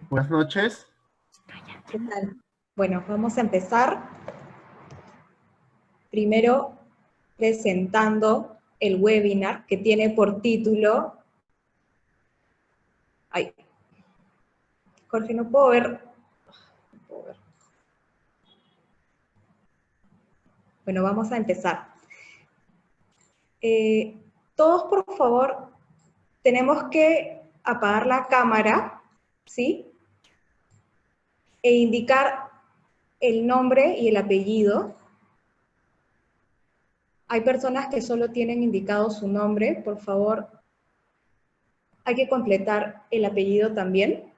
Buenas noches. ¿Qué tal? Bueno, vamos a empezar. Primero, presentando el webinar que tiene por título... Ay, Jorge, no puedo ver. No puedo ver. Bueno, vamos a empezar. Todos, por favor, tenemos que apagar la cámara, ¿sí? E indicar el nombre y el apellido. Hay personas que solo tienen indicado su nombre, por favor, hay que completar el apellido también.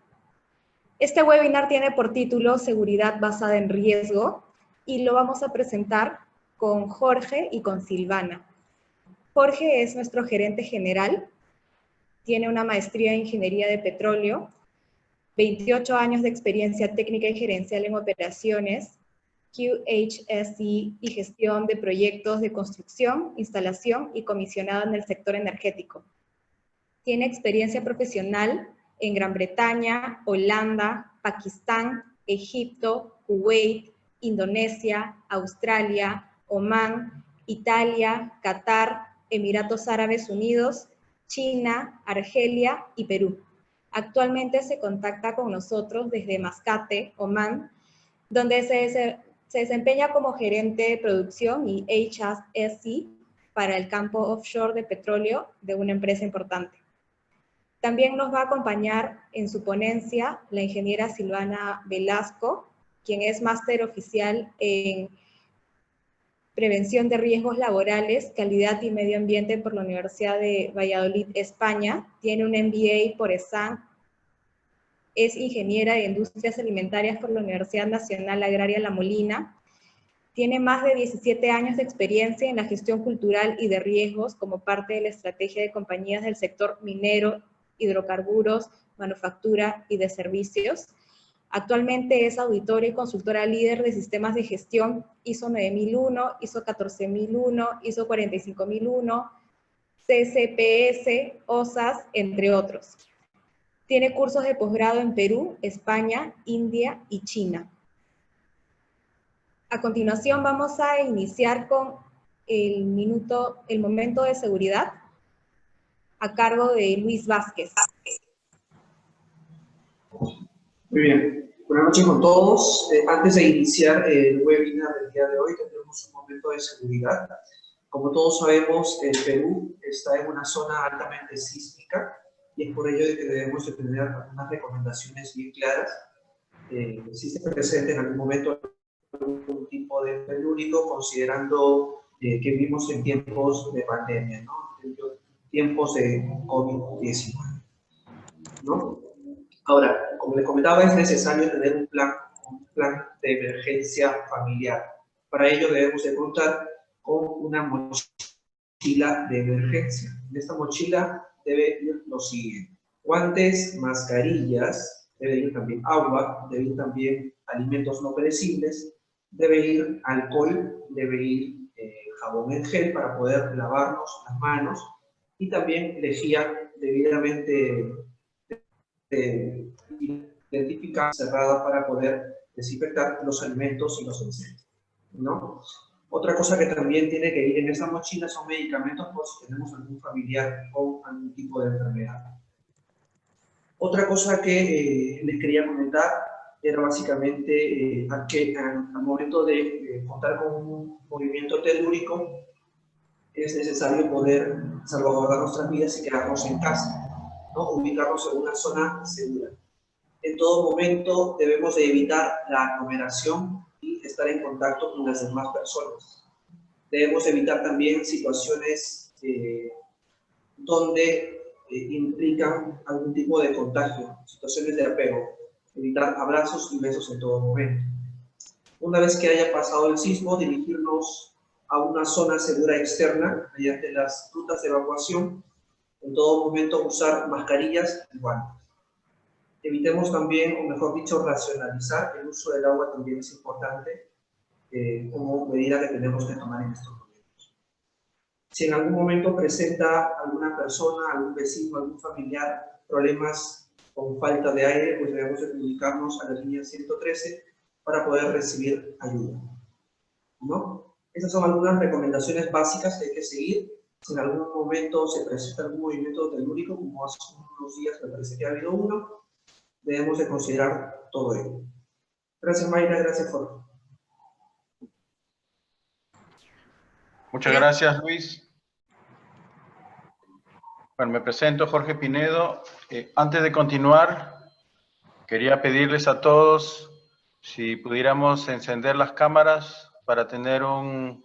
Este webinar tiene por título Seguridad basada en riesgo y lo vamos a presentar con Jorge y con Silvana. Jorge es nuestro gerente general, tiene una maestría en Ingeniería de Petróleo, 28 años de experiencia técnica y gerencial en operaciones, QHSE y gestión de proyectos de construcción, instalación y comisionado en el sector energético. Tiene experiencia profesional en Gran Bretaña, Holanda, Pakistán, Egipto, Kuwait, Indonesia, Australia, Omán, Italia, Qatar, Emiratos Árabes Unidos, China, Argelia y Perú. Actualmente se contacta con nosotros desde Mascate, Omán, donde se desempeña como gerente de producción y HSE para el campo offshore de petróleo de una empresa importante. También nos va a acompañar en su ponencia la ingeniera Silvana Velasco, quien es máster oficial en Prevención de Riesgos Laborales, Calidad y Medio Ambiente por la Universidad de Valladolid, España. Tiene un MBA por ESAN. Es ingeniera de Industrias Alimentarias por la Universidad Nacional Agraria La Molina. Tiene más de 17 años de experiencia en la gestión cultural y de riesgos como parte de la estrategia de compañías del sector minero, hidrocarburos, manufactura y de servicios. Actualmente es auditora y consultora líder de sistemas de gestión ISO 9001, ISO 14001, ISO 45001, CCPS, OSAS, entre otros. Tiene cursos de posgrado en Perú, España, India y China. A continuación vamos a iniciar con el momento de seguridad a cargo de Luis Vázquez. Muy bien, buenas noches con todos. Antes de iniciar el webinar del día de hoy, tendremos un momento de seguridad. Como todos sabemos, el Perú está en una zona altamente sísmica y es por ello que debemos de tener algunas recomendaciones bien claras. Si se presente en algún momento algún tipo de telúrico, considerando que vivimos en tiempos de pandemia, ¿no? Tiempos de COVID-19, ¿no? Ahora, como les comentaba, es necesario tener un plan de emergencia familiar. Para ello debemos de contar con una mochila de emergencia. En esta mochila debe ir lo siguiente: guantes, mascarillas, debe ir también agua, debe ir también alimentos no perecibles, debe ir alcohol, debe ir jabón en gel para poder lavarnos las manos y también lejía debidamente identificada, cerrada para poder desinfectar los alimentos y los enseres, ¿no? Otra cosa que también tiene que ir en esta mochila son medicamentos por si tenemos algún familiar con algún tipo de enfermedad. Otra cosa que les quería comentar era básicamente que al momento de contar con un movimiento telúrico es necesario poder salvaguardar nuestras vidas y quedarnos en casa, ¿no? Ubicarnos en una zona segura. En todo momento debemos de evitar la aglomeración y estar en contacto con las demás personas. Debemos evitar también situaciones donde implican algún tipo de contagio, situaciones de apego. Evitar abrazos y besos en todo momento. Una vez que haya pasado el sismo, dirigirnos a una zona segura externa mediante las rutas de evacuación. En todo momento usar mascarillas y guantes. Evitemos también, o mejor dicho, racionalizar el uso del agua también es importante como medida que tenemos que tomar en estos momentos. Si en algún momento presenta alguna persona, algún vecino, algún familiar problemas con falta de aire, pues debemos de comunicarnos a la línea 113 para poder recibir ayuda, ¿no? Estas son algunas recomendaciones básicas que hay que seguir. Si en algún momento se presenta algún movimiento telúrico, como hace unos días me parece que ha habido uno, debemos de considerar todo ello. Gracias, Mayra. Gracias, Jorge. Muchas gracias, Luis. Bueno, me presento, Jorge Pinedo. Antes de continuar, quería pedirles a todos si pudiéramos encender las cámaras para tener un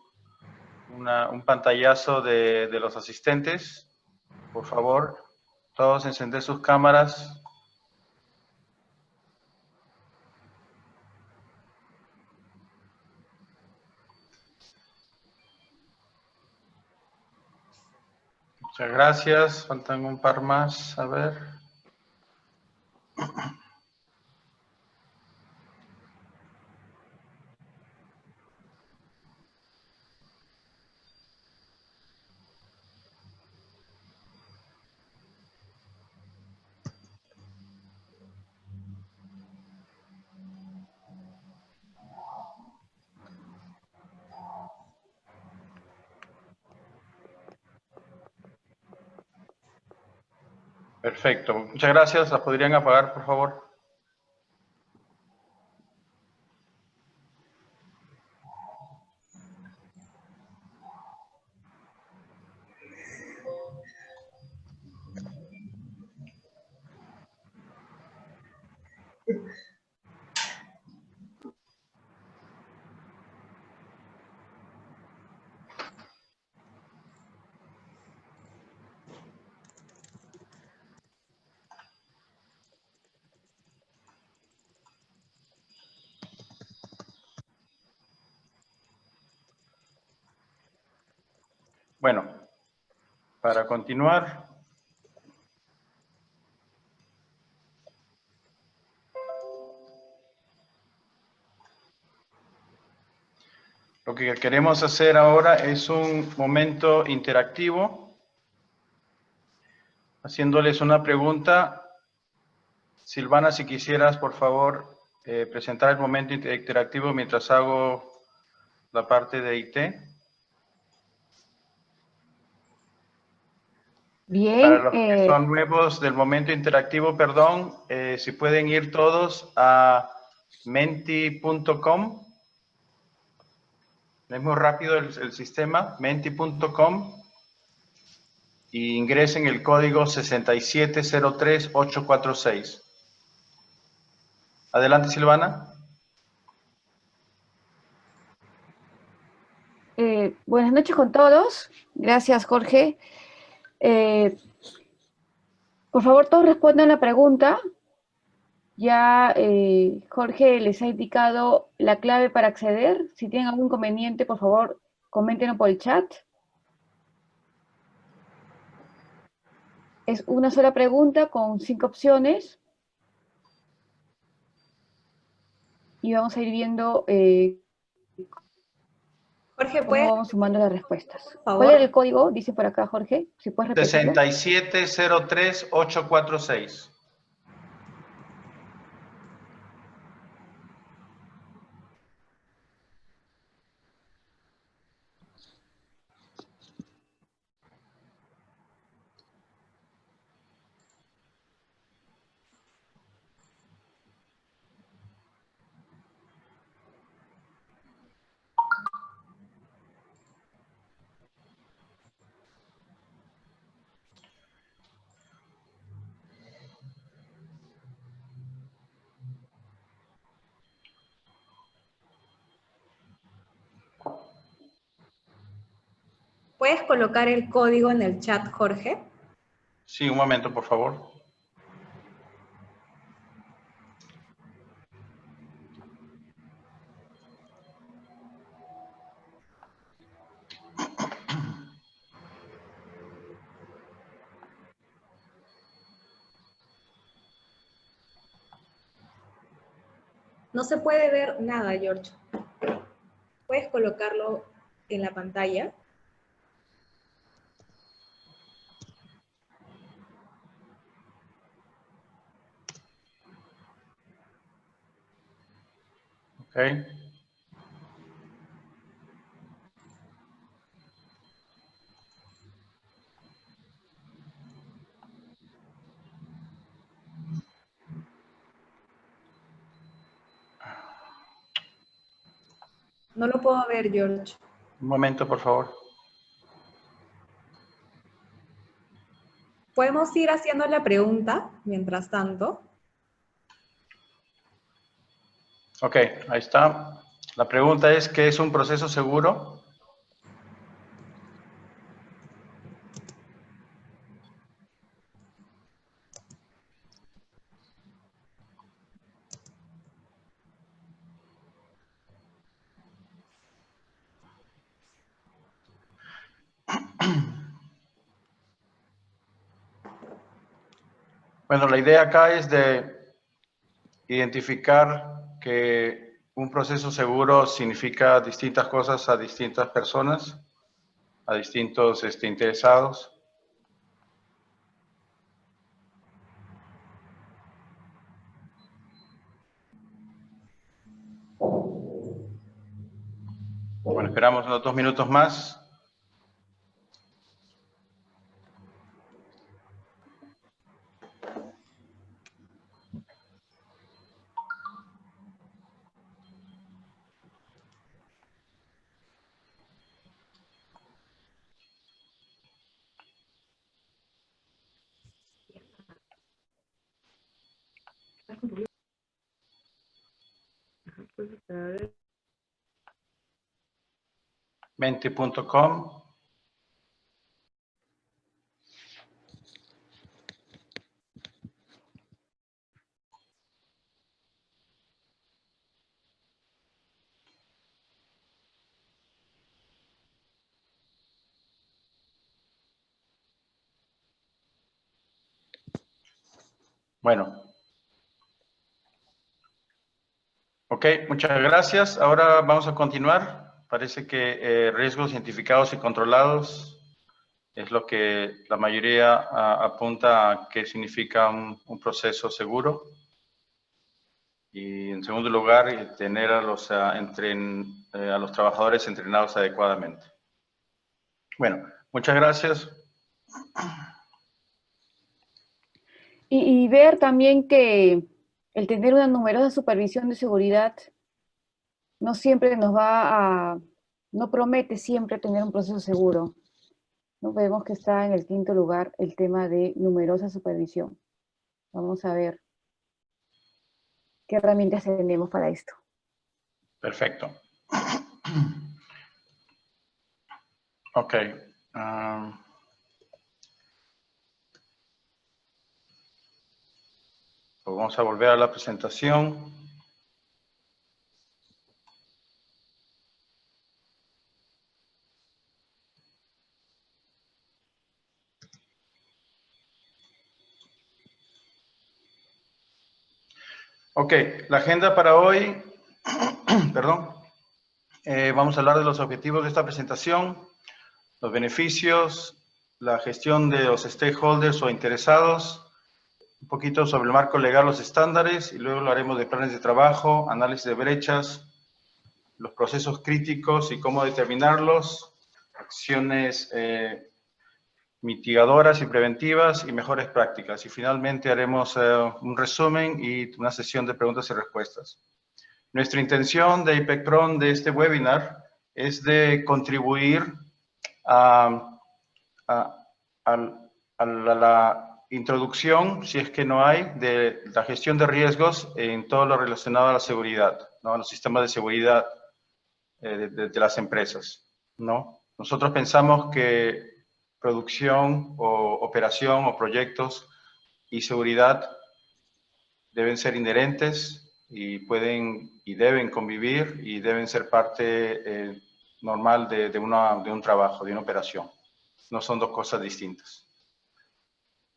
pantallazo de los asistentes. Por favor, todos encender sus cámaras. Muchas gracias. Faltan un par más. A ver. Perfecto. Muchas gracias. ¿Las podrían apagar, por favor? Bueno, para continuar, lo que queremos hacer ahora es un momento interactivo, haciéndoles una pregunta. Silvana, si quisieras, por favor, presentar el momento interactivo mientras hago la parte de IT. Bien. Para los que son nuevos del momento interactivo, perdón, si pueden ir todos a menti.com. Es muy rápido el sistema, menti.com, y ingresen el código 6703846. Adelante, Silvana. Buenas noches con todos. Gracias, Jorge. Por favor, todos respondan la pregunta. Ya Jorge les ha indicado la clave para acceder. Si tienen algún inconveniente, por favor, coméntenlo por el chat. Es una sola pregunta con 5 opciones. Y vamos a ir viendo Jorge, cómo ¿puedes? vamos sumando las respuestas. Por favor. ¿Cuál era el código? Dice por acá, Jorge. Si puedes repetirlo. 6703846. ¿Puedes colocar el código en el chat, Jorge? Sí, un momento, por favor. No se puede ver nada, George. ¿Puedes colocarlo en la pantalla? Ok. No lo puedo ver, George. Un momento, por favor. ¿Podemos ir haciendo la pregunta mientras tanto? Ok, ahí está. La pregunta es, ¿qué es un proceso seguro? Bueno, la idea acá es de identificar que un proceso seguro significa distintas cosas a distintas personas, a distintos interesados. Bueno, esperamos unos 2 minutos más. Menti.com. Bueno. Ok, muchas gracias. Ahora vamos a continuar. Parece que riesgos identificados y controlados es lo que la mayoría apunta a qué significa un proceso seguro. Y en segundo lugar, tener a los trabajadores entrenados adecuadamente. Bueno, muchas gracias. Y ver también que el tener una numerosa supervisión de seguridad no siempre no promete siempre tener un proceso seguro. ¿No? Vemos que está en el quinto lugar el tema de numerosa supervisión. Vamos a ver qué herramientas tenemos para esto. Perfecto. Ok. Pues vamos a volver a la presentación. Ok, la agenda para hoy, perdón, vamos a hablar de los objetivos de esta presentación, los beneficios, la gestión de los stakeholders o interesados, un poquito sobre el marco legal, los estándares, y luego lo haremos de planes de trabajo, análisis de brechas, los procesos críticos y cómo determinarlos, acciones mitigadoras y preventivas y mejores prácticas. Y finalmente haremos un resumen y una sesión de preguntas y respuestas. Nuestra intención de IPECPRON de este webinar es de contribuir a la introducción, si es que no hay, de la gestión de riesgos en todo lo relacionado a la seguridad, ¿no? A los sistemas de seguridad de las empresas, ¿no? Nosotros pensamos que producción o operación o proyectos y seguridad deben ser inherentes y pueden y deben convivir y deben ser parte normal de un trabajo, de una operación. No son dos cosas distintas.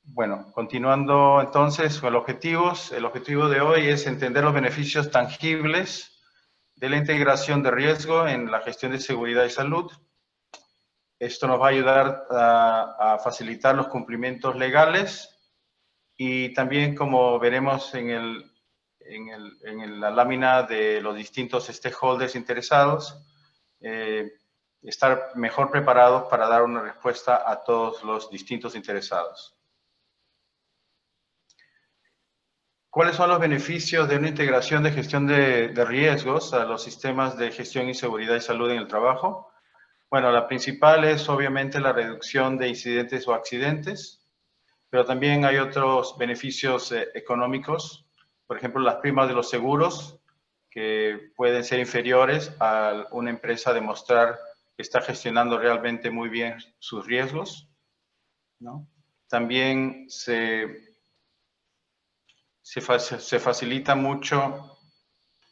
Bueno, continuando entonces con los objetivos. El objetivo de hoy es entender los beneficios tangibles de la integración de riesgo en la gestión de seguridad y salud. Esto nos va a ayudar a facilitar los cumplimientos legales y también, como veremos en la lámina de los distintos stakeholders interesados, estar mejor preparados para dar una respuesta a todos los distintos interesados. ¿Cuáles son los beneficios de una integración de gestión de riesgos a los sistemas de gestión y seguridad y salud en el trabajo? Bueno, la principal es obviamente la reducción de incidentes o accidentes, pero también hay otros beneficios económicos, por ejemplo, las primas de los seguros, que pueden ser inferiores a una empresa demostrar que está gestionando realmente muy bien sus riesgos, ¿no? También se facilita mucho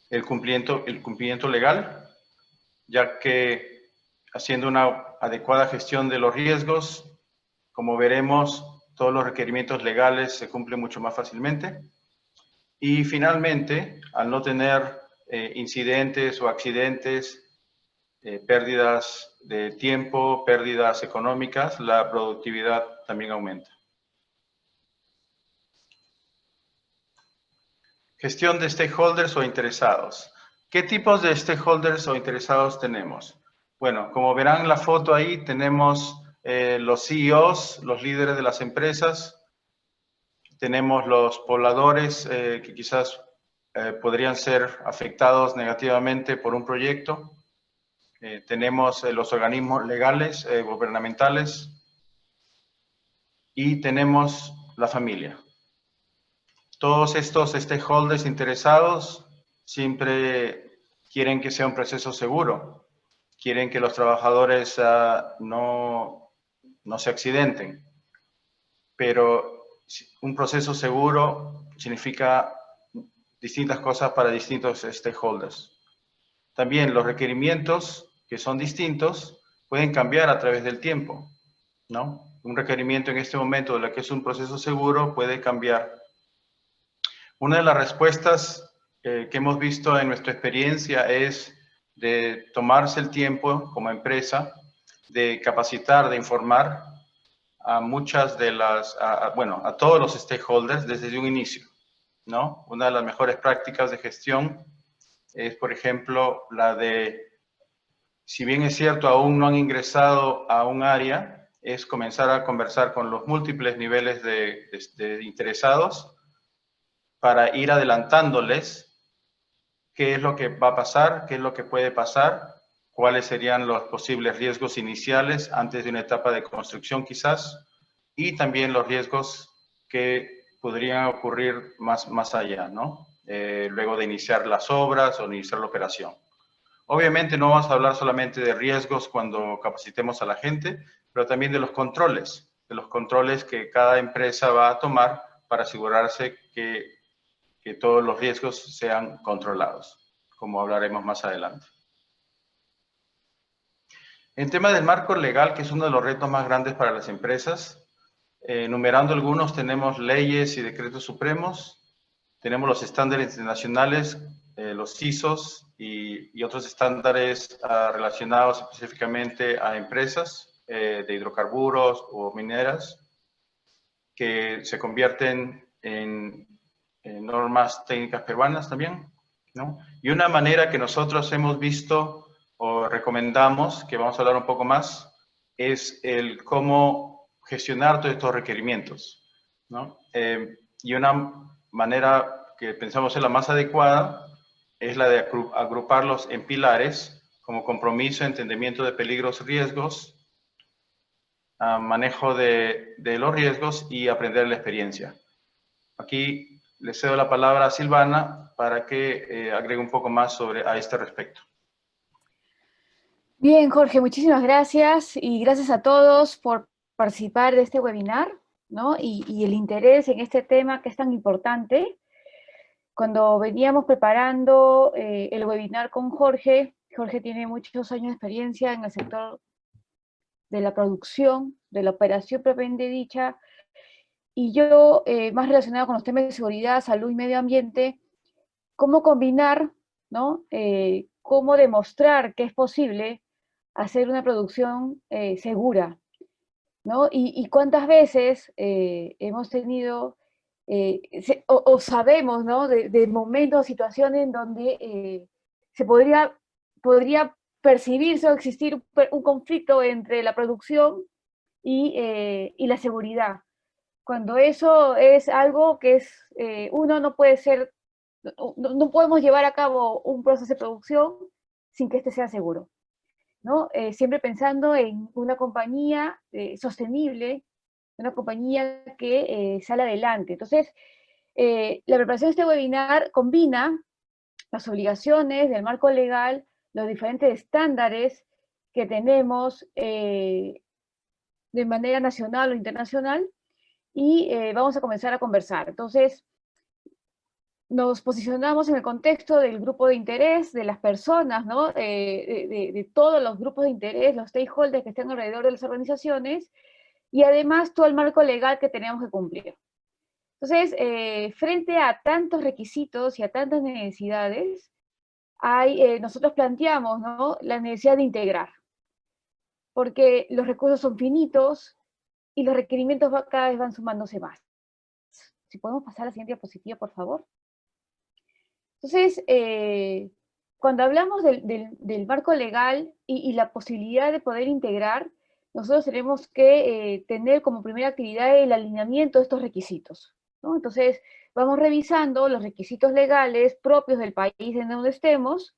el cumplimiento legal, ya que haciendo una adecuada gestión de los riesgos, como veremos, todos los requerimientos legales se cumplen mucho más fácilmente. Y finalmente, al no tener incidentes o accidentes, pérdidas de tiempo, pérdidas económicas, la productividad también aumenta. Gestión de stakeholders o interesados. ¿Qué tipos de stakeholders o interesados tenemos? Bueno, como verán en la foto ahí, tenemos los CEOs, los líderes de las empresas. Tenemos los pobladores que quizás podrían ser afectados negativamente por un proyecto. Tenemos los organismos legales, gubernamentales. Y tenemos la familia. Todos estos stakeholders interesados siempre quieren que sea un proceso seguro, quieren que los trabajadores no se accidenten, pero un proceso seguro significa distintas cosas para distintos stakeholders. También los requerimientos, que son distintos, pueden cambiar a través del tiempo, ¿no? Un requerimiento en este momento de lo que es un proceso seguro puede cambiar. Una de las respuestas que hemos visto en nuestra experiencia es de tomarse el tiempo como empresa de capacitar, de informar a muchas de las, a todos los stakeholders desde un inicio, ¿no? Una de las mejores prácticas de gestión es, por ejemplo, la de, si bien es cierto, aún no han ingresado a un área, es comenzar a conversar con los múltiples niveles de interesados para ir adelantándoles qué es lo que va a pasar, qué es lo que puede pasar, cuáles serían los posibles riesgos iniciales antes de una etapa de construcción quizás, y también los riesgos que podrían ocurrir más allá, ¿no? Luego de iniciar las obras o iniciar la operación. Obviamente no vamos a hablar solamente de riesgos cuando capacitemos a la gente, pero también de los controles que cada empresa va a tomar para asegurarse que todos los riesgos sean controlados, como hablaremos más adelante. En tema del marco legal, que es uno de los retos más grandes para las empresas, enumerando algunos, tenemos leyes y decretos supremos, tenemos los estándares internacionales, los ISOs y otros estándares relacionados específicamente a empresas de hidrocarburos o mineras, que se convierten en normas técnicas peruanas también, ¿no? Y una manera que nosotros hemos visto o recomendamos, que vamos a hablar un poco más, es el cómo gestionar todos estos requerimientos, ¿no? Y una manera que pensamos es la más adecuada es la de agruparlos en pilares, como compromiso, entendimiento de peligros, riesgos, manejo de los riesgos y aprender la experiencia. Aquí le cedo la palabra a Silvana para que agregue un poco más a este respecto. Bien, Jorge, muchísimas gracias y gracias a todos por participar de este webinar, ¿no? Y el interés en este tema que es tan importante. Cuando veníamos preparando el webinar con Jorge, Jorge tiene muchos años de experiencia en el sector de la producción, de la operación propiamente dicha, y yo, más relacionado con los temas de seguridad, salud y medio ambiente, cómo combinar, ¿no? Cómo demostrar que es posible hacer una producción segura, ¿no? Y cuántas veces hemos tenido o sabemos, ¿no? De momentos, situaciones en donde se podría percibirse o existir un conflicto entre la producción y la seguridad. Cuando eso es algo que es, uno no puede ser, no podemos llevar a cabo un proceso de producción sin que este sea seguro, ¿no? Siempre pensando en una compañía sostenible, una compañía que sale adelante. Entonces, la preparación de este webinar combina las obligaciones del marco legal, los diferentes estándares que tenemos de manera nacional o internacional, y vamos a comenzar a conversar. Entonces, nos posicionamos en el contexto del grupo de interés, de las personas, ¿no? De todos los grupos de interés, los stakeholders que estén alrededor de las organizaciones, y además todo el marco legal que tenemos que cumplir. Entonces, frente a tantos requisitos y a tantas necesidades, nosotros planteamos, ¿no?, la necesidad de integrar, porque los recursos son finitos y los requerimientos cada vez van sumándose más. Si podemos pasar a la siguiente diapositiva, por favor. Entonces, cuando hablamos del marco legal y la posibilidad de poder integrar, nosotros tenemos que tener como primera actividad el alineamiento de estos requisitos, ¿no? Entonces, vamos revisando los requisitos legales propios del país en donde estemos.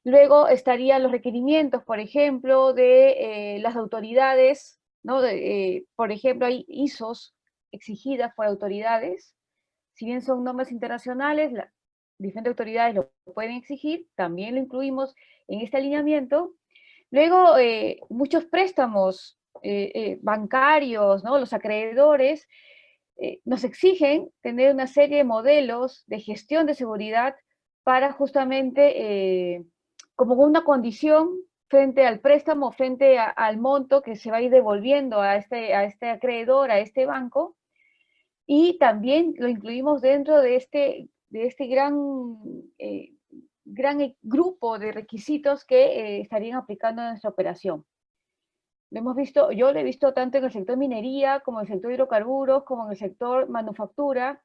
Luego estarían los requerimientos, por ejemplo, de las autoridades, ¿no? Por ejemplo, hay ISOs exigidas por autoridades. Si bien son normas internacionales, diferentes autoridades lo pueden exigir, también lo incluimos en este alineamiento. Luego, muchos préstamos bancarios, ¿no?, los acreedores, nos exigen tener una serie de modelos de gestión de seguridad para justamente, como una condición frente al préstamo, frente al monto que se va a ir devolviendo a este acreedor, a este banco, y también lo incluimos dentro de este gran grupo de requisitos que estarían aplicando a nuestra operación. Yo lo he visto tanto en el sector minería, como en el sector hidrocarburos, como en el sector manufactura,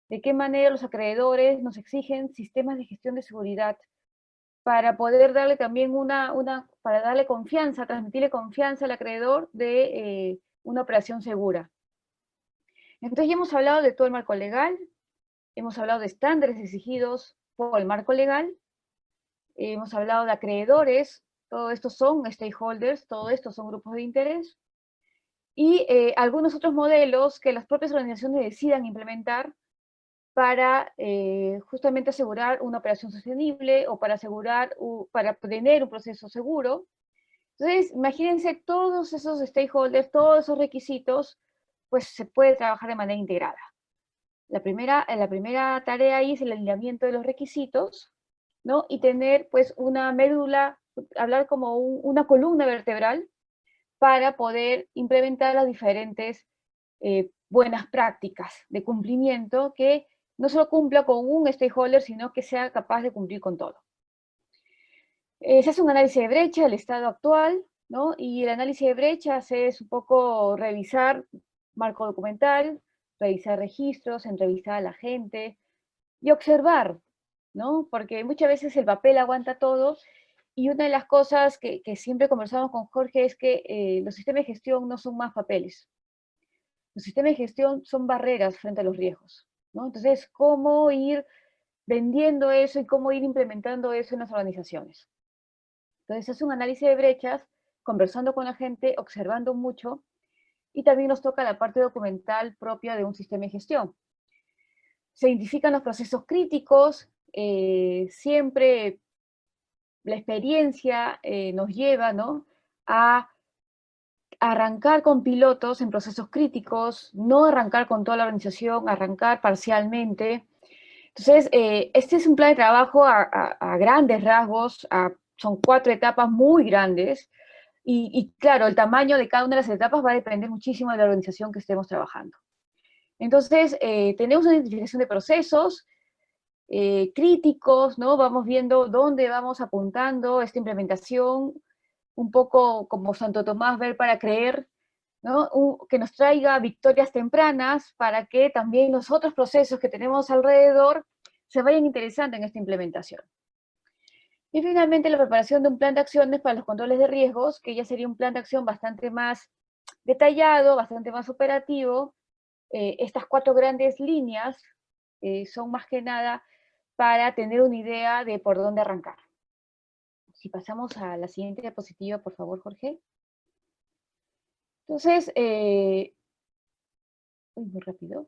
de qué manera los acreedores nos exigen sistemas de gestión de seguridad para poder darle también para darle confianza, transmitirle confianza al acreedor de una operación segura. Entonces ya hemos hablado de todo el marco legal, hemos hablado de estándares exigidos por el marco legal, hemos hablado de acreedores, todo esto son stakeholders, todo esto son grupos de interés, y algunos otros modelos que las propias organizaciones decidan implementar para justamente asegurar una operación sostenible o para tener un proceso seguro. Entonces, imagínense todos esos stakeholders, todos esos requisitos, pues se puede trabajar de manera integrada. La primera tarea ahí es el alineamiento de los requisitos, ¿no? Y tener pues una médula, hablar como una columna vertebral para poder implementar las diferentes buenas prácticas de cumplimiento que no solo cumpla con un stakeholder, sino que sea capaz de cumplir con todo. Se hace un análisis de brecha del estado actual, ¿no? Y el análisis de brechas es un poco revisar marco documental, revisar registros, entrevistar a la gente y observar, ¿no? Porque muchas veces el papel aguanta todo, y una de las cosas que siempre conversamos con Jorge es que los sistemas de gestión no son más papeles. Los sistemas de gestión son barreras frente a los riesgos, ¿no? Entonces, ¿cómo ir vendiendo eso y cómo ir implementando eso en las organizaciones? Entonces, hace un análisis de brechas, conversando con la gente, observando mucho, y también nos toca la parte documental propia de un sistema de gestión. Se identifican los procesos críticos, siempre la experiencia nos lleva, ¿no?, a arrancar con pilotos en procesos críticos, no arrancar con toda la organización, arrancar parcialmente. Entonces, este es un plan de trabajo a grandes rasgos, son 4 etapas muy grandes, y claro, el tamaño de cada una de las etapas va a depender muchísimo de la organización que estemos trabajando. Entonces, tenemos una identificación de procesos críticos, ¿no? Vamos viendo dónde vamos apuntando esta implementación, un poco como Santo Tomás, ver para creer, ¿no? Que nos traiga victorias tempranas para que también los otros procesos que tenemos alrededor se vayan interesando en esta implementación. Y finalmente la preparación de un plan de acciones para los controles de riesgos, que ya sería un plan de acción bastante más detallado, bastante más operativo. Estas 4 grandes líneas son más que nada para tener una idea de por dónde arrancar. Si pasamos a la siguiente diapositiva, por favor, Jorge. Entonces, muy rápido.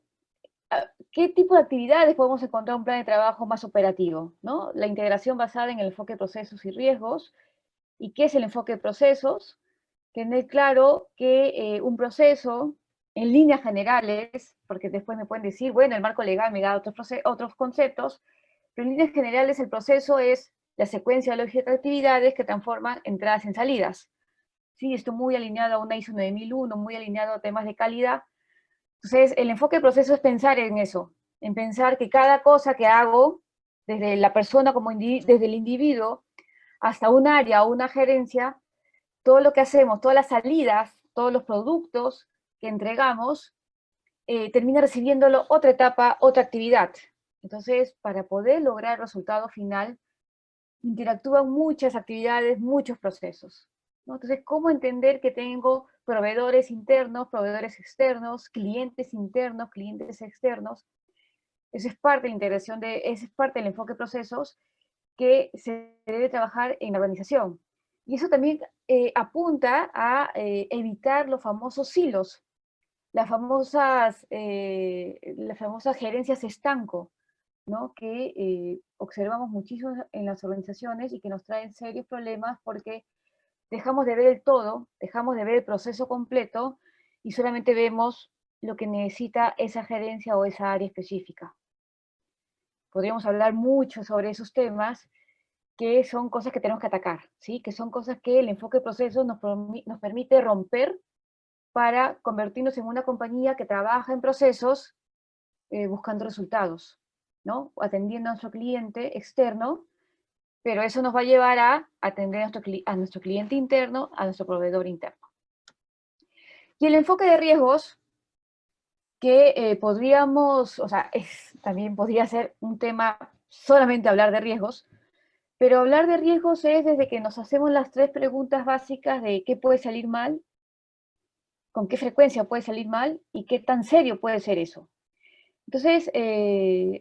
¿Qué tipo de actividades podemos encontrar en un plan de trabajo más operativo? ¿No? La integración basada en el enfoque de procesos y riesgos. ¿Y qué es el enfoque de procesos? Tener claro que un proceso, en líneas generales, porque después me pueden decir, bueno, el marco legal me da otros conceptos, pero en líneas generales el proceso es la secuencia lógica de actividades que transforman entradas en salidas. Sí, esto muy alineado a una ISO 9001, muy alineado a temas de calidad. Entonces, el enfoque de proceso es pensar en eso, en pensar que cada cosa que hago, desde la persona como desde el individuo, hasta un área o una gerencia, todo lo que hacemos, todas las salidas, todos los productos que entregamos, termina recibiéndolo otra etapa, otra actividad. Entonces, para poder lograr el resultado final, interactúan muchas actividades, muchos procesos, ¿no? Entonces, ¿cómo entender que tengo proveedores internos, proveedores externos, clientes internos, clientes externos? Eso es parte de la integración, eso es parte del enfoque de procesos que se debe trabajar en la organización. Y eso también apunta a evitar los famosos silos, las famosas gerencias estanco, ¿no? Que observamos muchísimo en las organizaciones y que nos traen serios problemas porque dejamos de ver el todo, dejamos de ver el proceso completo y solamente vemos lo que necesita esa gerencia o esa área específica. Podríamos hablar mucho sobre esos temas, que son cosas que tenemos que atacar, ¿sí? Que son cosas que el enfoque de procesos nos permite romper para convertirnos en una compañía que trabaja en procesos buscando resultados, ¿no? Atendiendo a nuestro cliente externo, pero eso nos va a llevar a atender a nuestro cliente interno, a nuestro proveedor interno. Y el enfoque de riesgos, que podríamos, o sea, también podría ser un tema solamente hablar de riesgos, pero hablar de riesgos es desde que nos hacemos las 3 preguntas básicas de qué puede salir mal, con qué frecuencia puede salir mal y qué tan serio puede ser eso. Entonces,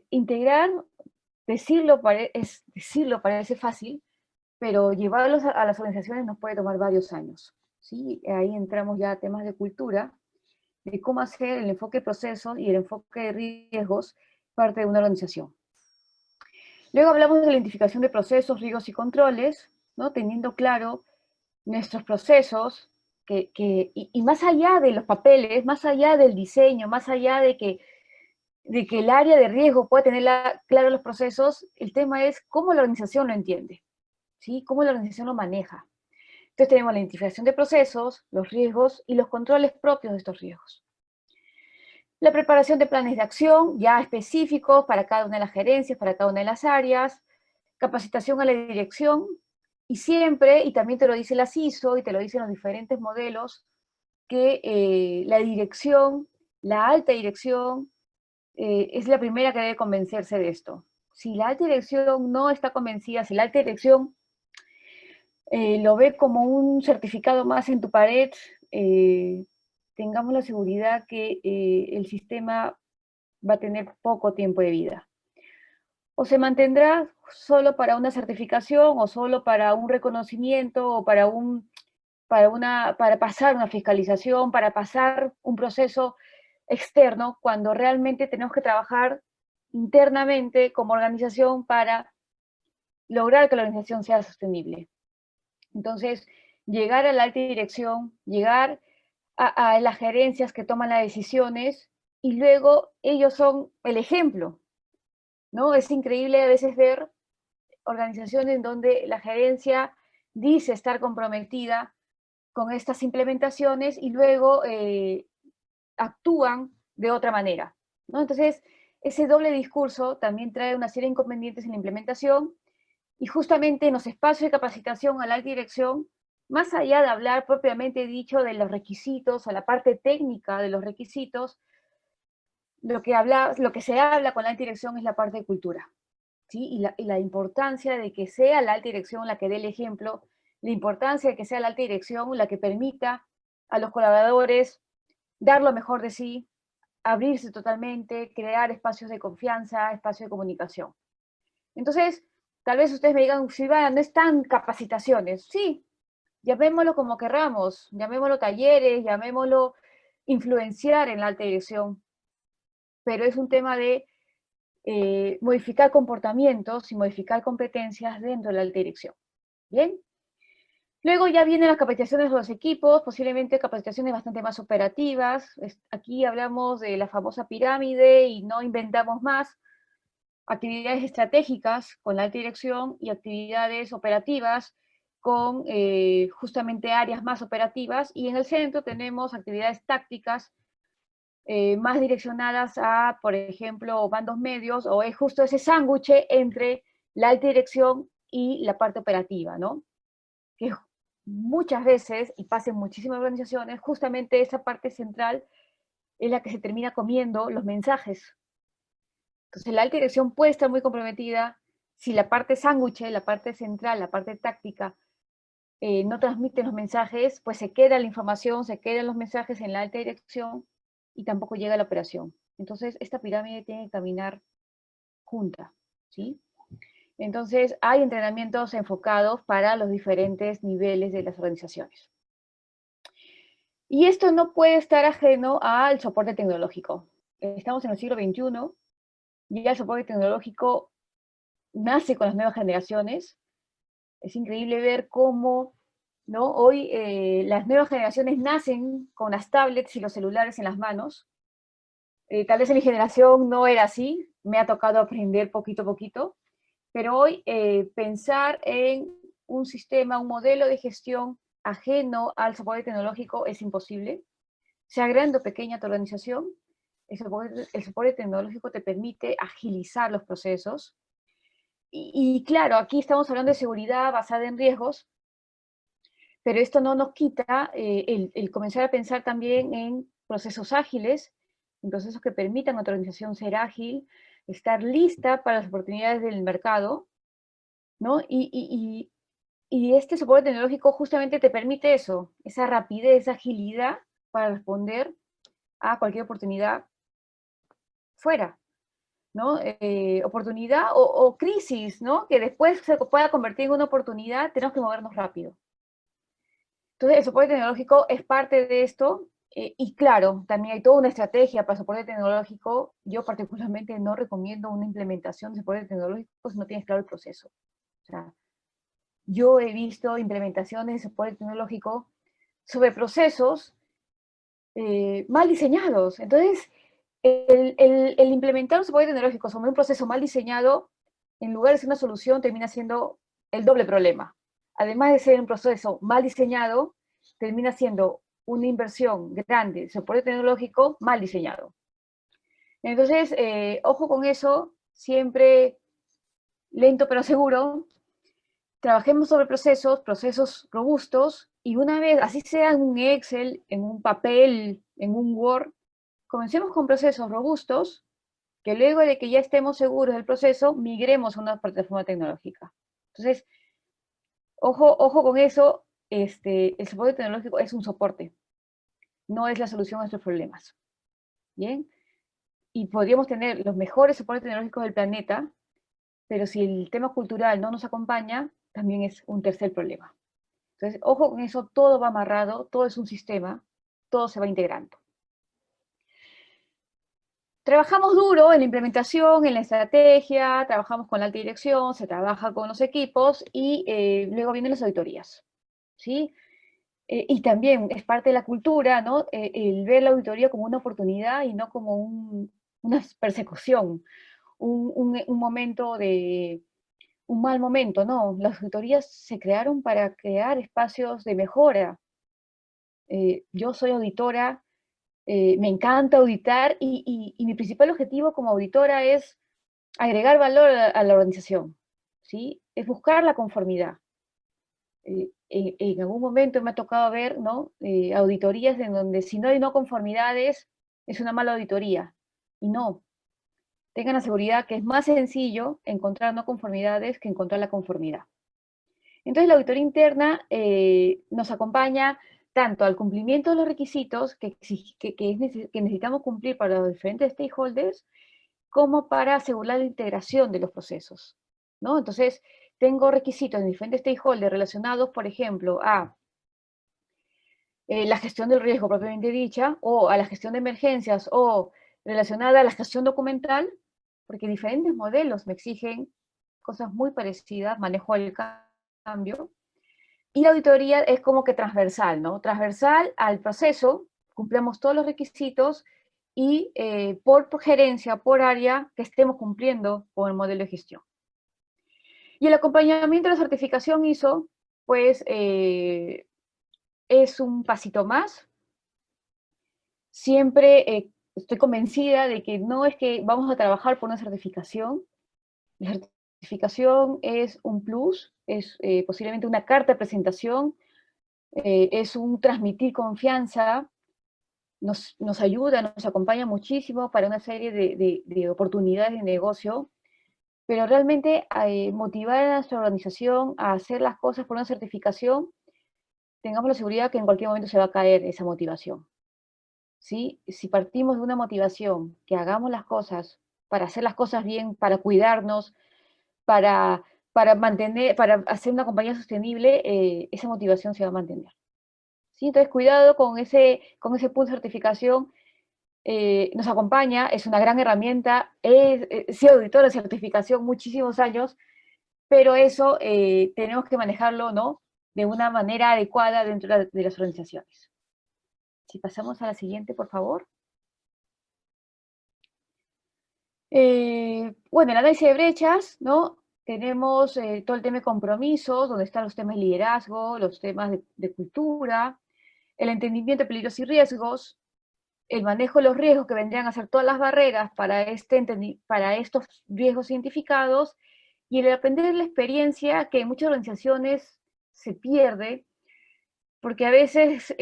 integrar, decirlo parece fácil, pero llevarlos a las organizaciones nos puede tomar varios años, ¿sí? Ahí entramos ya a temas de cultura, de cómo hacer el enfoque de procesos y el enfoque de riesgos parte de una organización. Luego hablamos de la identificación de procesos, riesgos y controles, ¿no? Teniendo claro nuestros procesos, y más allá de los papeles, más allá del diseño, más allá de que el área de riesgo pueda tener claro los procesos, el tema es cómo la organización lo entiende, ¿sí? Cómo la organización lo maneja. Entonces tenemos la identificación de procesos, los riesgos y los controles propios de estos riesgos. La preparación de planes de acción ya específicos para cada una de las gerencias, para cada una de las áreas, capacitación a la dirección, y siempre, y también te lo dice la CISO y te lo dicen los diferentes modelos, que la dirección, la alta dirección, es la primera que debe convencerse de esto. Si la alta dirección no está convencida, si la alta dirección lo ve como un certificado más en tu pared, tengamos la seguridad que el sistema va a tener poco tiempo de vida. O se mantendrá solo para una certificación, o solo para un reconocimiento, o para pasar una fiscalización, para pasar un proceso externo, cuando realmente tenemos que trabajar internamente como organización para lograr que la organización sea sostenible. Entonces, llegar a la alta dirección, llegar a las gerencias que toman las decisiones, y luego ellos son el ejemplo, ¿no? Es increíble a veces ver organizaciones en donde la gerencia dice estar comprometida con estas implementaciones y luego actúan de otra manera, ¿no? Entonces, ese doble discurso también trae una serie de inconvenientes en la implementación, y justamente en los espacios de capacitación a la alta dirección más allá de hablar propiamente dicho de los requisitos o la parte técnica de los requisitos, lo que se habla con la alta dirección es la parte de cultura, ¿sí? Y la importancia de que sea la alta dirección la que dé el ejemplo, la importancia de que sea la alta dirección la que permita a los colaboradores dar lo mejor de sí, abrirse totalmente, crear espacios de confianza, espacios de comunicación. Entonces, tal vez ustedes me digan, Silvana, no están capacitaciones. Sí, llamémoslo como querramos, llamémoslo talleres, llamémoslo influenciar en la alta dirección, pero es un tema de modificar comportamientos y modificar competencias dentro de la alta dirección. ¿Bien? Luego ya vienen las capacitaciones de los equipos, posiblemente capacitaciones bastante más operativas. Aquí hablamos de la famosa pirámide y no inventamos más. Actividades estratégicas con la alta dirección y actividades operativas con justamente áreas más operativas. Y en el centro tenemos actividades tácticas más direccionadas a, por ejemplo, bandos medios, o es justo ese sándwich entre la alta dirección y la parte operativa, ¿no? Que muchas veces, y pasa en muchísimas organizaciones, justamente esa parte central es la que se termina comiendo los mensajes. Entonces la alta dirección puede estar muy comprometida si la parte sándwich, la parte central, la parte táctica, no transmite los mensajes, pues se queda la información, se quedan los mensajes en la alta dirección y tampoco llega a la operación. Entonces esta pirámide tiene que caminar junta, ¿sí? Entonces, hay entrenamientos enfocados para los diferentes niveles de las organizaciones. Y esto no puede estar ajeno al soporte tecnológico. Estamos en el siglo XXI, y ya el soporte tecnológico nace con las nuevas generaciones. Es increíble ver cómo, ¿no? Hoy las nuevas generaciones nacen con las tablets y los celulares en las manos. Tal vez en mi generación no era así, me ha tocado aprender poquito a poquito, pero hoy pensar en un sistema, un modelo de gestión ajeno al soporte tecnológico es imposible. Sea grande o pequeña tu organización, el soporte tecnológico te permite agilizar los procesos. Y claro, aquí estamos hablando de seguridad basada en riesgos, pero esto no nos quita el comenzar a pensar también en procesos ágiles, en procesos que permitan a tu organización ser ágil, estar lista para las oportunidades del mercado, ¿no? Y este soporte tecnológico justamente te permite eso, esa rapidez, esa agilidad para responder a cualquier oportunidad fuera, ¿no? Oportunidad o crisis, ¿no? Que después se pueda convertir en una oportunidad, tenemos que movernos rápido. Entonces, el soporte tecnológico es parte de esto, y claro, también hay toda una estrategia para el soporte tecnológico. Yo particularmente no recomiendo una implementación de soporte tecnológico si no tienes claro el proceso. O sea, yo he visto implementaciones de soporte tecnológico sobre procesos mal diseñados. Entonces, el implementar un soporte tecnológico sobre un proceso mal diseñado, en lugar de ser una solución, termina siendo el doble problema. Además de ser un proceso mal diseñado, termina siendo una inversión grande de soporte tecnológico mal diseñado. Entonces, ojo con eso, siempre lento pero seguro. Trabajemos sobre procesos robustos, y una vez, así sea en un Excel, en un papel, en un Word, comencemos con procesos robustos, que luego de que ya estemos seguros del proceso, migremos a una plataforma tecnológica. Entonces, ojo con eso, el soporte tecnológico es un soporte, no es la solución a nuestros problemas. ¿Bien? Y podríamos tener los mejores soportes tecnológicos del planeta, pero si el tema cultural no nos acompaña, también es un tercer problema. Entonces, ojo con eso, todo va amarrado, todo es un sistema, todo se va integrando. Trabajamos duro en la implementación, en la estrategia, trabajamos con la alta dirección, se trabaja con los equipos, y luego vienen las auditorías, ¿sí? Y también es parte de la cultura, ¿no? El ver la auditoría como una oportunidad y no como una persecución, un momento de, un mal momento, no. Las auditorías se crearon para crear espacios de mejora. Yo soy auditora, me encanta auditar, y mi principal objetivo como auditora es agregar valor a la organización, ¿sí? Es buscar la conformidad. En algún momento me ha tocado ver, ¿no? Auditorías en donde si no hay no conformidades, es una mala auditoría. Y no, tengan la seguridad que es más sencillo encontrar no conformidades que encontrar la conformidad. Entonces la auditoría interna nos acompaña tanto al cumplimiento de los requisitos que necesitamos cumplir para los diferentes stakeholders, como para asegurar la integración de los procesos, ¿no? Entonces, tengo requisitos de diferentes stakeholders relacionados, por ejemplo, a la gestión del riesgo propiamente dicha, o a la gestión de emergencias, o relacionada a la gestión documental, porque diferentes modelos me exigen cosas muy parecidas, manejo el cambio, y la auditoría es como que transversal, ¿no? Transversal al proceso, cumplamos todos los requisitos, y por gerencia, por área, que estemos cumpliendo con el modelo de gestión. Y el acompañamiento de la certificación ISO, pues, es un pasito más. Siempre estoy convencida de que no es que vamos a trabajar por una certificación. La certificación es un plus, es posiblemente una carta de presentación, es un transmitir confianza, nos ayuda, nos acompaña muchísimo para una serie de oportunidades de negocio, pero realmente motivar a nuestra organización a hacer las cosas por una certificación, tengamos la seguridad que en cualquier momento se va a caer esa motivación, ¿sí? Si partimos de una motivación, que hagamos las cosas para hacer las cosas bien, para cuidarnos, para, para hacer una compañía sostenible, esa motivación se va a mantener. ¿Sí? Entonces, cuidado con ese punto de certificación. Nos acompaña, es una gran herramienta, he sido auditora de certificación muchísimos años, pero eso tenemos que manejarlo, ¿no? De una manera adecuada dentro de las organizaciones. Si pasamos a la siguiente, por favor. Bueno, el análisis de brechas, ¿no? Tenemos todo el tema de compromisos, donde están los temas de liderazgo, los temas de cultura, el entendimiento de peligros y riesgos, el manejo de los riesgos que vendrían a ser todas las barreras para estos riesgos identificados, y el aprender de la experiencia, que en muchas organizaciones se pierde, porque a veces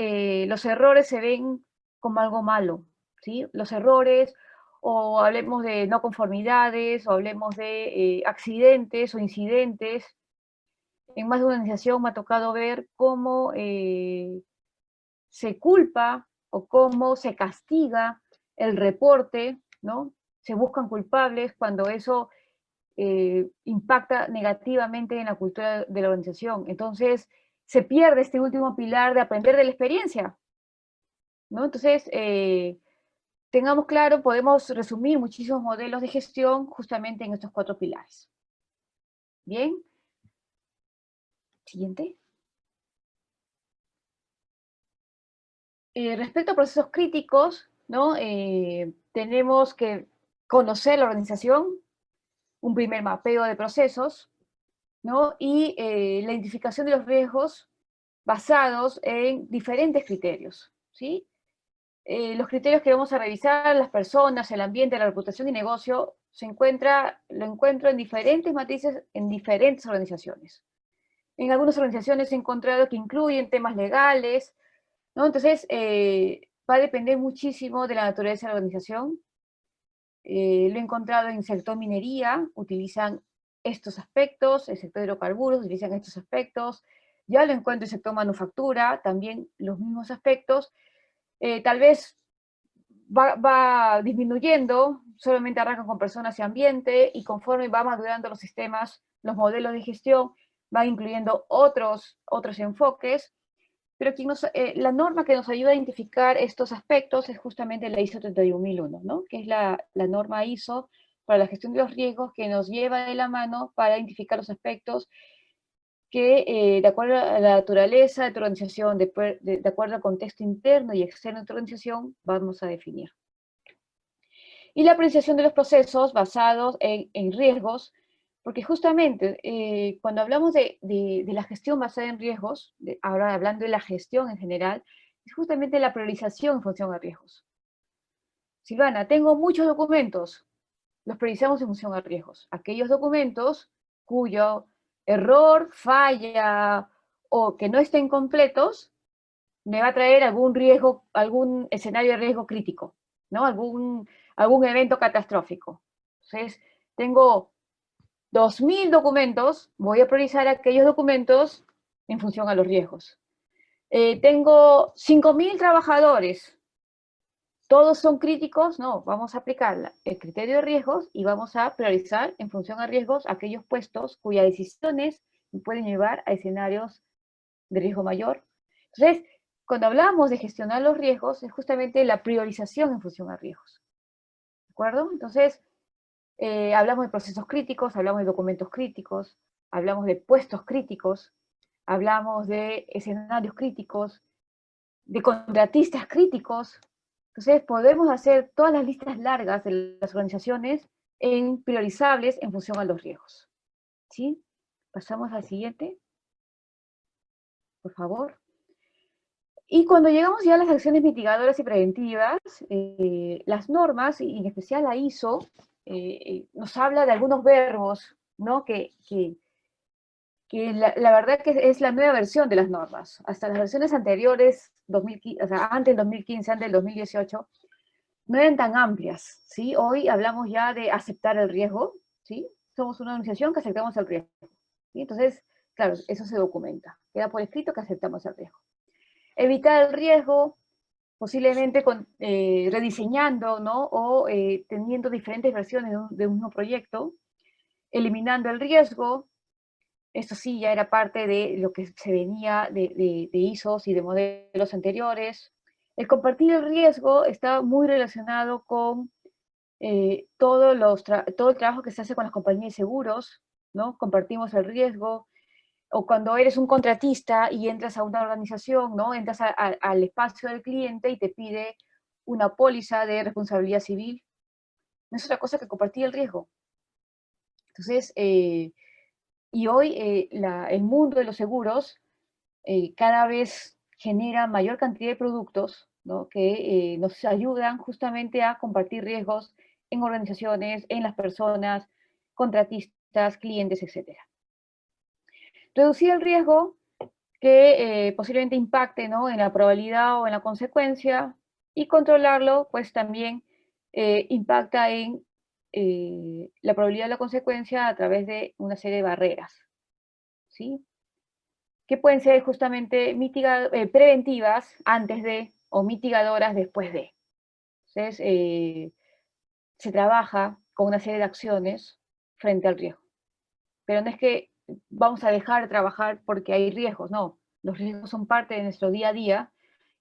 los errores se ven como algo malo, ¿sí? Los errores, o hablemos de no conformidades, o hablemos de accidentes o incidentes. En más de una organización me ha tocado ver cómo se culpa o cómo se castiga el reporte, ¿no? Se buscan culpables cuando eso impacta negativamente en la cultura de la organización. Entonces, se pierde este último pilar de aprender de la experiencia, ¿no? Entonces, tengamos claro, podemos resumir muchísimos modelos de gestión justamente en estos 4 pilares. Bien. Siguiente. Respecto a procesos críticos, ¿no? Tenemos que conocer la organización, un primer mapeo de procesos, ¿no? Y la identificación de los riesgos basados en diferentes criterios, ¿sí? Los criterios que vamos a revisar, las personas, el ambiente, la reputación y negocio, lo encuentro en diferentes matices en diferentes organizaciones. En algunas organizaciones he encontrado que incluyen temas legales, ¿no? Entonces, va a depender muchísimo de la naturaleza de la organización. Lo he encontrado en el sector minería, utilizan estos aspectos, el sector de hidrocarburos utilizan estos aspectos, ya lo encuentro en el sector manufactura, también los mismos aspectos. Tal vez va disminuyendo, solamente arrancan con personas y ambiente, y conforme va madurando los sistemas, los modelos de gestión, van incluyendo otros enfoques, pero la norma que nos ayuda a identificar estos aspectos es justamente la ISO 31001, ¿no? Que es la norma ISO para la gestión de los riesgos, que nos lleva de la mano para identificar los aspectos que, de acuerdo a la naturaleza de tu organización, de acuerdo al contexto interno y externo de tu organización, vamos a definir. Y la apreciación de los procesos basados en riesgos, porque justamente cuando hablamos de la gestión basada en riesgos, ahora hablando de la gestión en general, es justamente la priorización en función a riesgos. Silvana, tengo muchos documentos, los priorizamos en función a riesgos. Aquellos documentos cuyo error, falla o que no estén completos, me va a traer algún riesgo, algún escenario de riesgo crítico, ¿no? Algún evento catastrófico. Entonces, tengo 2.000 documentos, voy a priorizar aquellos documentos en función a los riesgos. Tengo 5.000 trabajadores, ¿todos son críticos? No, vamos a aplicar el criterio de riesgos y vamos a priorizar en función a riesgos aquellos puestos cuyas decisiones pueden llevar a escenarios de riesgo mayor. Entonces, cuando hablamos de gestionar los riesgos, es justamente la priorización en función a riesgos. ¿De acuerdo? Entonces, hablamos de procesos críticos, hablamos de documentos críticos, hablamos de puestos críticos, hablamos de escenarios críticos, de contratistas críticos. Entonces, podemos hacer todas las listas largas de las organizaciones en priorizables en función a los riesgos. ¿Sí? Pasamos al siguiente, por favor. Y cuando llegamos ya a las acciones mitigadoras y preventivas, las normas, y en especial la ISO, nos habla de algunos verbos, ¿no? que la verdad que es la nueva versión de las normas. Hasta las versiones anteriores, 2015, o sea, antes del 2015, antes del 2018, no eran tan amplias, ¿sí? Hoy hablamos ya de aceptar el riesgo, ¿sí? Somos una organización que aceptamos el riesgo, ¿sí? Entonces, claro, eso se documenta. Queda por escrito que aceptamos el riesgo. Evitar el riesgo, posiblemente rediseñando, ¿no? O teniendo diferentes versiones de un mismo proyecto, eliminando el riesgo. Esto sí ya era parte de lo que se venía de ISOs y de modelos anteriores. El compartir el riesgo está muy relacionado con todo el trabajo que se hace con las compañías de seguros, ¿no? Compartimos el riesgo. O cuando eres un contratista y entras a una organización, ¿no? Entras al espacio del cliente y te pide una póliza de responsabilidad civil. No es otra cosa que compartir el riesgo. Entonces, y hoy el mundo de los seguros cada vez genera mayor cantidad de productos, ¿no? que nos ayudan justamente a compartir riesgos en organizaciones, en las personas, contratistas, clientes, etc. Reducir el riesgo que posiblemente impacte, ¿no? en la probabilidad o en la consecuencia, y controlarlo, pues también impacta en la probabilidad de la consecuencia a través de una serie de barreras, ¿sí? Que pueden ser justamente preventivas antes de, o mitigadoras después de. Entonces, se trabaja con una serie de acciones frente al riesgo. Pero no es que vamos a dejar de trabajar porque hay riesgos, no. Los riesgos son parte de nuestro día a día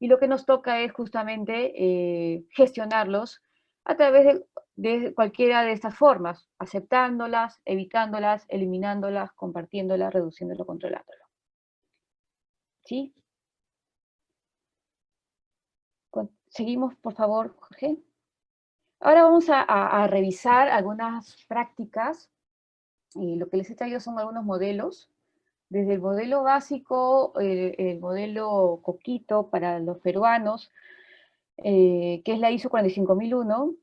y lo que nos toca es justamente gestionarlos a través de cualquiera de estas formas, aceptándolas, evitándolas, eliminándolas, compartiéndolas, reduciéndolo, controlándolo. ¿Sí? Seguimos, por favor, Jorge. Ahora vamos a revisar algunas prácticas. Lo que les he traído son algunos modelos. Desde el modelo básico, el modelo Coquito para los peruanos, que es la ISO 45001,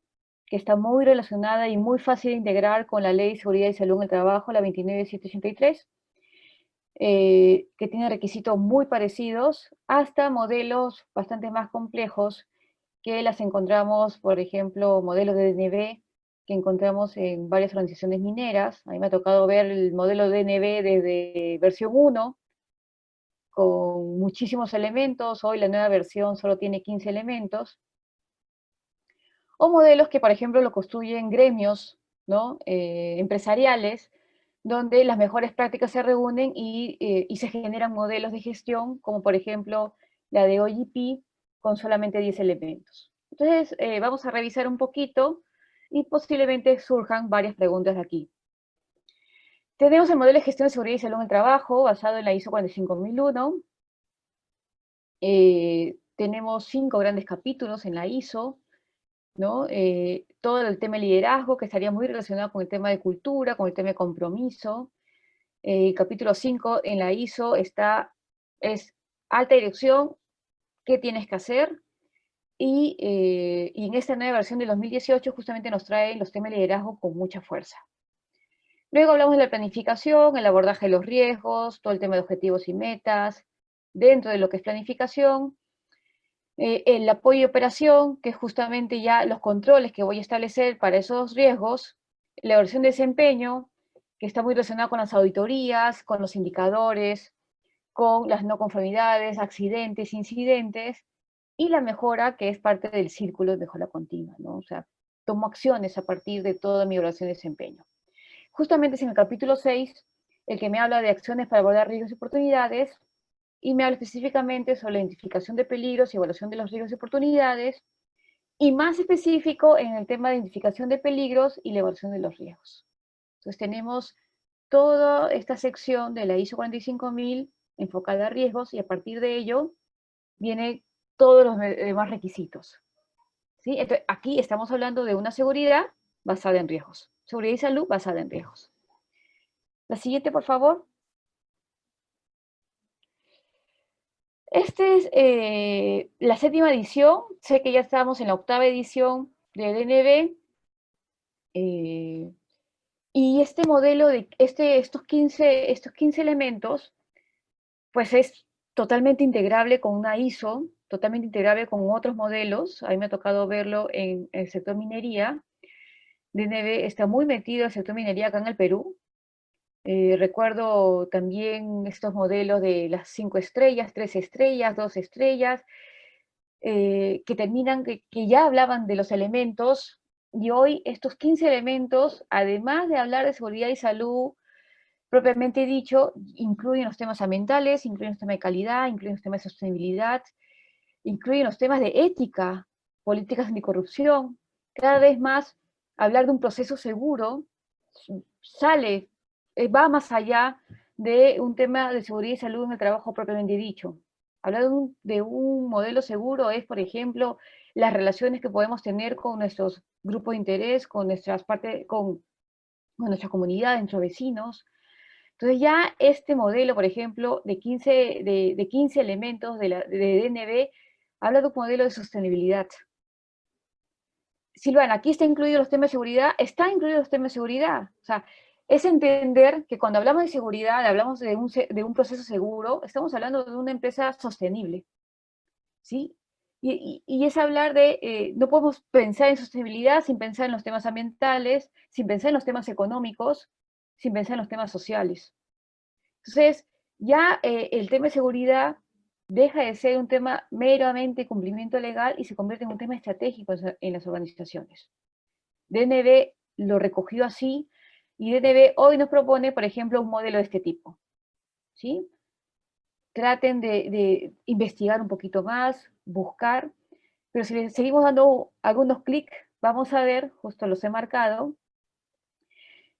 que está muy relacionada y muy fácil de integrar con la Ley de Seguridad y Salud en el Trabajo, la 29783, que tiene requisitos muy parecidos, hasta modelos bastante más complejos, que las encontramos, por ejemplo, modelos de DNV, que encontramos en varias organizaciones mineras. A mí me ha tocado ver el modelo DNV desde versión 1, con muchísimos elementos. Hoy la nueva versión solo tiene 15 elementos. O modelos que, por ejemplo, lo construyen gremios, ¿no? Empresariales, donde las mejores prácticas se reúnen y se generan modelos de gestión, como por ejemplo la de OGP, con solamente 10 elementos. Entonces, vamos a revisar un poquito y posiblemente surjan varias preguntas de aquí. Tenemos el modelo de gestión de seguridad y salud en el trabajo, basado en la ISO 45001. Tenemos 5 grandes capítulos en la ISO, ¿no? Todo el tema de liderazgo, que estaría muy relacionado con el tema de cultura, con el tema de compromiso. Capítulo 5 en la ISO es alta dirección, ¿qué tienes que hacer? Y en esta nueva versión de 2018 justamente nos trae los temas de liderazgo con mucha fuerza. Luego hablamos de la planificación, el abordaje de los riesgos, todo el tema de objetivos y metas, dentro de lo que es planificación, el apoyo y operación, que es justamente ya los controles que voy a establecer para esos riesgos, la evaluación de desempeño, que está muy relacionada con las auditorías, con los indicadores, con las no conformidades, accidentes, incidentes, y la mejora, que es parte del círculo de mejora continua, ¿no? O sea, tomo acciones a partir de toda mi evaluación de desempeño. Justamente es en el capítulo 6 el que me habla de acciones para abordar riesgos y oportunidades, y me habla específicamente sobre la identificación de peligros y evaluación de los riesgos y oportunidades, y más específico en el tema de identificación de peligros y la evaluación de los riesgos. Entonces tenemos toda esta sección de la ISO 45000 enfocada a riesgos, y a partir de ello vienen todos los demás requisitos. ¿Sí? Entonces, aquí estamos hablando de una seguridad basada en riesgos. Seguridad y salud basada en riesgos. La siguiente, por favor. Esta es la 7ª edición. Sé que ya estamos en la 8ª edición del DNB. Y este modelo de estos 15 elementos, pues es totalmente integrable con una ISO, totalmente integrable con otros modelos. A mí me ha tocado verlo en el sector minería. DNB está muy metido en el sector minería acá en el Perú. Recuerdo también estos modelos de las 5 estrellas, 3 estrellas, 2 estrellas, que ya hablaban de los elementos, y hoy estos 15 elementos, además de hablar de seguridad y salud, propiamente dicho, incluyen los temas ambientales, incluyen los temas de calidad, incluyen los temas de sostenibilidad, incluyen los temas de ética, políticas anticorrupción. Cada vez más, hablar de un proceso seguro va más allá de un tema de seguridad y salud en el trabajo propiamente dicho. Hablar de un modelo seguro es, por ejemplo, las relaciones que podemos tener con nuestros grupos de interés, con nuestra comunidad, nuestros vecinos. Entonces ya este modelo, por ejemplo, de 15 elementos de DNB, habla de un modelo de sostenibilidad. Silvana, aquí está incluido los temas de seguridad, está incluido los temas de seguridad. O sea, es entender que cuando hablamos de seguridad, hablamos de un proceso seguro, estamos hablando de una empresa sostenible, ¿sí? Y es hablar de, no podemos pensar en sostenibilidad sin pensar en los temas ambientales, sin pensar en los temas económicos, sin pensar en los temas sociales. Entonces, ya el tema de seguridad deja de ser un tema meramente cumplimiento legal y se convierte en un tema estratégico en las organizaciones. DNB lo recogió así, y DNB hoy nos propone, por ejemplo, un modelo de este tipo. ¿Sí? Traten de investigar un poquito más, buscar, pero si les seguimos dando algunos clics, vamos a ver, justo los he marcado,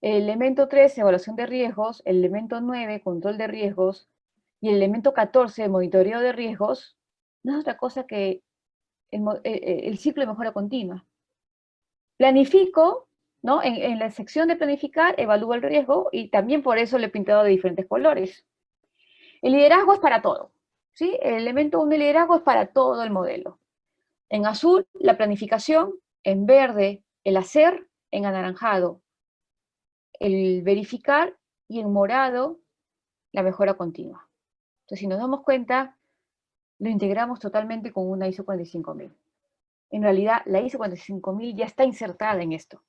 el elemento 3, evaluación de riesgos, el elemento 9, control de riesgos, y el elemento 14, monitoreo de riesgos, no es otra cosa que el ciclo de mejora continua. Planifico, ¿no? En la sección de planificar, evalúo el riesgo, y también por eso lo he pintado de diferentes colores. El liderazgo es para todo, ¿sí? El elemento 1 de liderazgo es para todo el modelo. En azul, la planificación; en verde, el hacer; en anaranjado, el verificar; y en morado, la mejora continua. Entonces, si nos damos cuenta, lo integramos totalmente con una ISO 45000. En realidad, la ISO 45000 ya está insertada en esto.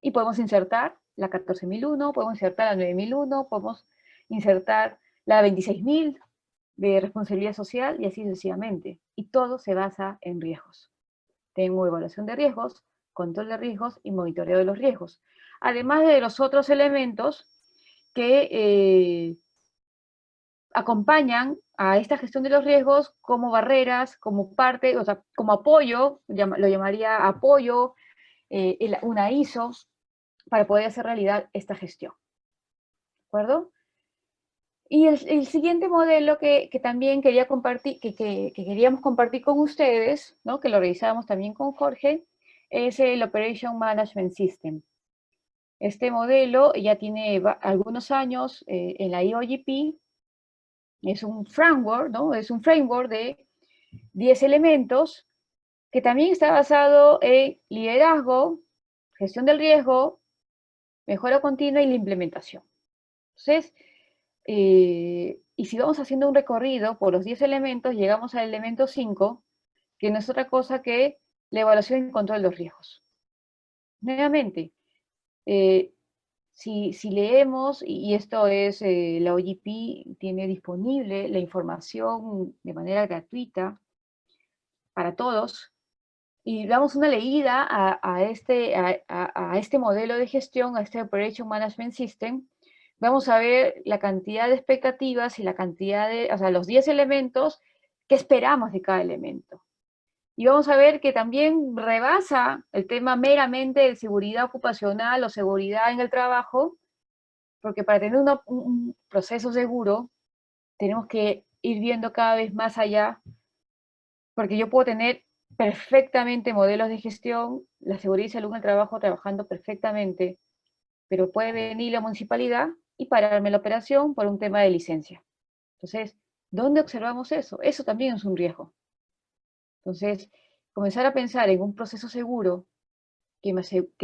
Y podemos insertar la 14001, podemos insertar la 9001, podemos insertar la 26000 de responsabilidad social, y así sucesivamente. Y todo se basa en riesgos. Tengo evaluación de riesgos, control de riesgos y monitoreo de los riesgos. Además de los otros elementos que acompañan a esta gestión de los riesgos como barreras, como parte, o sea, como apoyo, lo llamaría apoyo, una ISO, para poder hacer realidad esta gestión. ¿De acuerdo? Y el siguiente modelo que también quería compartir, que queríamos compartir con ustedes, ¿no? Que lo revisábamos también con Jorge, es el Operation Management System. Este modelo ya tiene algunos años en la IOGP. Es un framework, ¿no? Es un framework de 10 elementos que también está basado en liderazgo, gestión del riesgo, mejora continua y la implementación. Entonces, y si vamos haciendo un recorrido por los 10 elementos, llegamos al elemento 5, que no es otra cosa que la evaluación y control de los riesgos. Nuevamente, si leemos, y esto es, la OGP tiene disponible la información de manera gratuita para todos, y damos una leída a este modelo de gestión, a este Operation Management System, vamos a ver la cantidad de expectativas y la cantidad de, o sea, los 10 elementos que esperamos de cada elemento. Y vamos a ver que también rebasa el tema meramente de seguridad ocupacional o seguridad en el trabajo, porque para tener un proceso seguro tenemos que ir viendo cada vez más allá, porque yo puedo tener perfectamente modelos de gestión, la seguridad y salud en el trabajo trabajando perfectamente, pero puede venir la municipalidad y pararme la operación por un tema de licencia. Entonces, ¿dónde observamos eso? Eso también es un riesgo. Entonces, comenzar a pensar en un proceso seguro que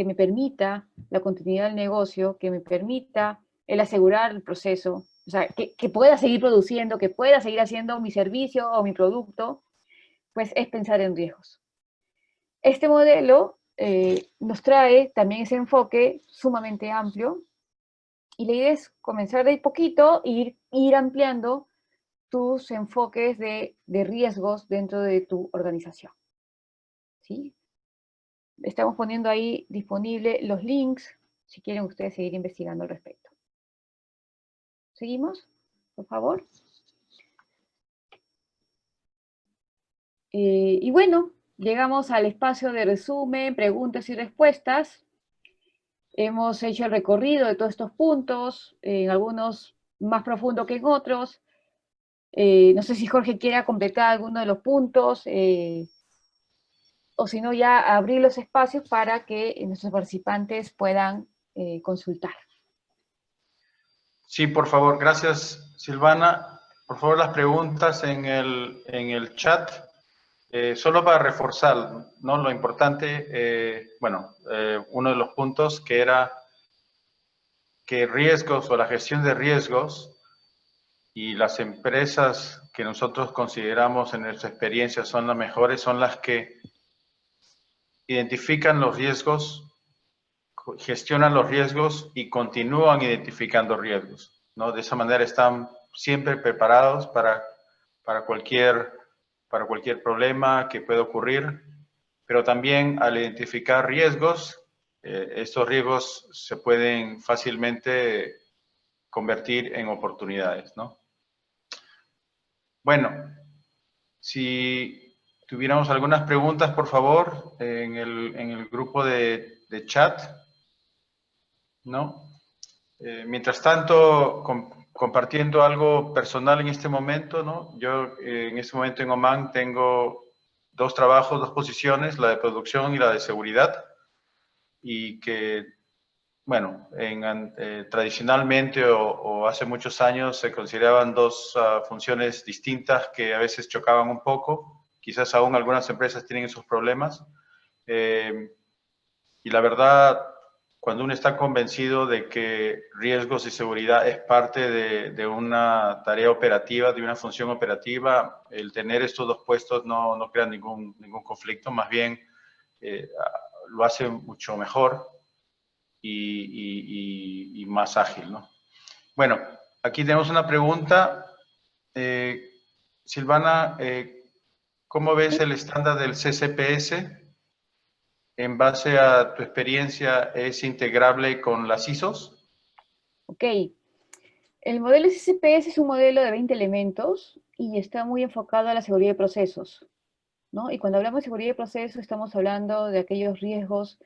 me permita la continuidad del negocio, que me permita el asegurar el proceso, o sea, que pueda seguir produciendo, que pueda seguir haciendo mi servicio o mi producto, pues es pensar en riesgos. Este modelo nos trae también ese enfoque sumamente amplio, y la idea es comenzar de poquito e ir ampliando tus enfoques de riesgos dentro de tu organización. ¿Sí? Estamos poniendo ahí disponible los links, si quieren ustedes seguir investigando al respecto. ¿Seguimos? Por favor. Y bueno, llegamos al espacio de resumen, preguntas y respuestas. Hemos hecho el recorrido de todos estos puntos, en algunos más profundo que en otros. No sé si Jorge quiera completar alguno de los puntos, o si no, ya abrir los espacios para que nuestros participantes puedan consultar. Sí, por favor, gracias, Silvana. Por favor, las preguntas en el chat, solo para reforzar, ¿no? Lo importante, uno de los puntos que era que riesgos o la gestión de riesgos y las empresas que nosotros consideramos en nuestra experiencia son las mejores, son las que identifican los riesgos, gestionan los riesgos y continúan identificando riesgos, ¿no? De esa manera están siempre preparados para cualquier problema que pueda ocurrir, pero también al identificar riesgos, estos riesgos se pueden fácilmente convertir en oportunidades, ¿no? Bueno, si tuviéramos algunas preguntas, por favor, en el grupo de chat, ¿no? Mientras tanto, compartiendo algo personal en este momento, ¿no? Yo en este momento en Oman tengo dos trabajos, dos posiciones, la de producción y la de seguridad, y que, bueno, tradicionalmente o hace muchos años se consideraban dos funciones distintas que a veces chocaban un poco. Quizás aún algunas empresas tienen esos problemas. Y la verdad, cuando uno está convencido de que riesgos y seguridad es parte de una tarea operativa, de una función operativa, el tener estos dos puestos no crea ningún conflicto, más bien lo hace mucho mejor y más ágil, ¿no? Bueno, aquí tenemos una pregunta. Silvana, ¿cómo ves el estándar del CCPS? En base a tu experiencia, ¿es integrable con las ISOs? Ok. El modelo SCPS es un modelo de 20 elementos y está muy enfocado a la seguridad de procesos, ¿no? Y cuando hablamos de seguridad de procesos, estamos hablando de aquellos riesgos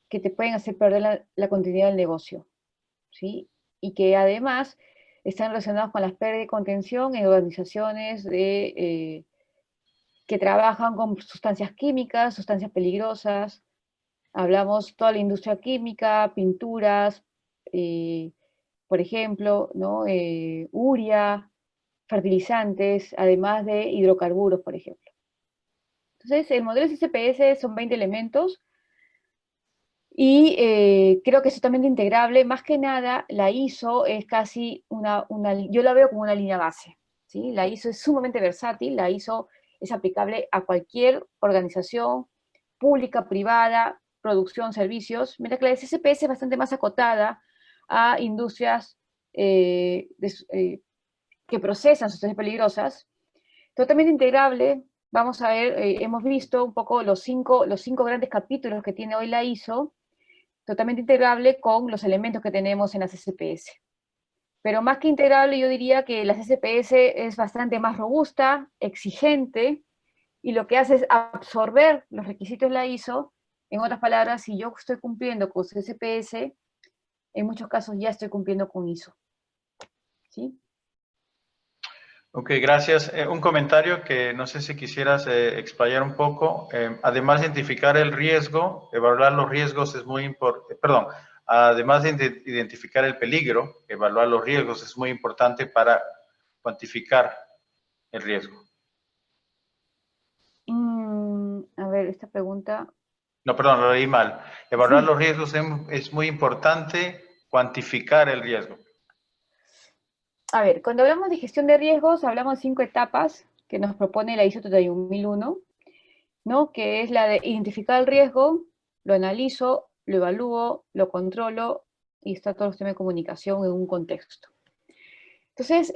que te pueden hacer perder la continuidad del negocio, ¿sí? Y que además están relacionados con las pérdidas de contención en organizaciones que trabajan con sustancias químicas, sustancias peligrosas. Hablamos toda la industria química, pinturas, por ejemplo, ¿no? Urea, fertilizantes, además de hidrocarburos, por ejemplo. Entonces, el modelo CCPS son 20 elementos Y creo que es totalmente integrable. Más que nada, la ISO es casi yo la veo como una línea base, ¿sí? La ISO es sumamente versátil, la ISO es aplicable a cualquier organización pública, privada, producción, servicios, mientras que la SSPS es bastante más acotada a industrias que procesan sustancias peligrosas. Totalmente integrable. Vamos a ver, hemos visto un poco los cinco grandes capítulos que tiene hoy la ISO, totalmente integrable con los elementos que tenemos en las SPS. Pero más que integrable, yo diría que la SPS es bastante más robusta, exigente, y lo que hace es absorber los requisitos de la ISO. En otras palabras, si yo estoy cumpliendo con SPS, en muchos casos ya estoy cumpliendo con ISO. ¿Sí? Ok, gracias. Un comentario que no sé si quisieras explayar un poco. Además de identificar el riesgo, evaluar los riesgos es muy importante. Perdón, además de identificar el peligro, evaluar los riesgos es muy importante para cuantificar el riesgo. A ver, esta pregunta. No, perdón, lo leí mal. Evaluar Sí. los riesgos es muy importante cuantificar el riesgo. A ver, cuando hablamos de gestión de riesgos, hablamos de 5 etapas que nos propone la ISO 31001, ¿no? Que es la de identificar el riesgo, lo analizo, lo evalúo, lo controlo, y está todo el sistema de comunicación en un contexto. Entonces,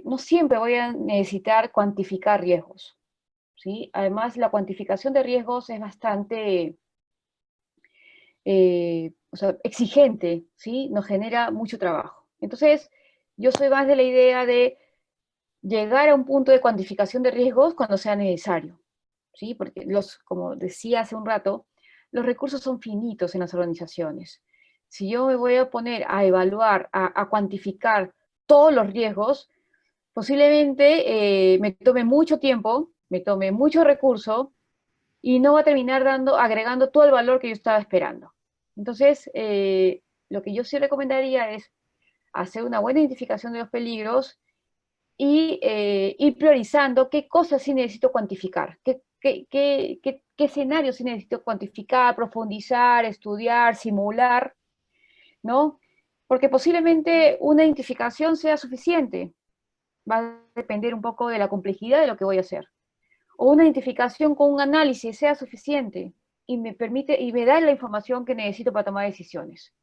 no siempre voy a necesitar cuantificar riesgos, ¿sí? Además, la cuantificación de riesgos es bastante exigente, ¿sí? Nos genera mucho trabajo. Entonces, yo soy más de la idea de llegar a un punto de cuantificación de riesgos cuando sea necesario, ¿sí? Porque como decía hace un rato, los recursos son finitos en las organizaciones. Si yo me voy a poner a evaluar, a cuantificar todos los riesgos, posiblemente me tome mucho tiempo, me tome mucho recurso y no va a terminar agregando todo el valor que yo estaba esperando. Entonces, lo que yo sí recomendaría es hacer una buena identificación de los peligros y ir priorizando qué cosas sí necesito cuantificar, qué escenarios sí necesito cuantificar, profundizar, estudiar, simular, ¿no? Porque posiblemente una identificación sea suficiente, va a depender un poco de la complejidad de lo que voy a hacer. O una identificación con un análisis sea suficiente y me da la información que necesito para tomar decisiones.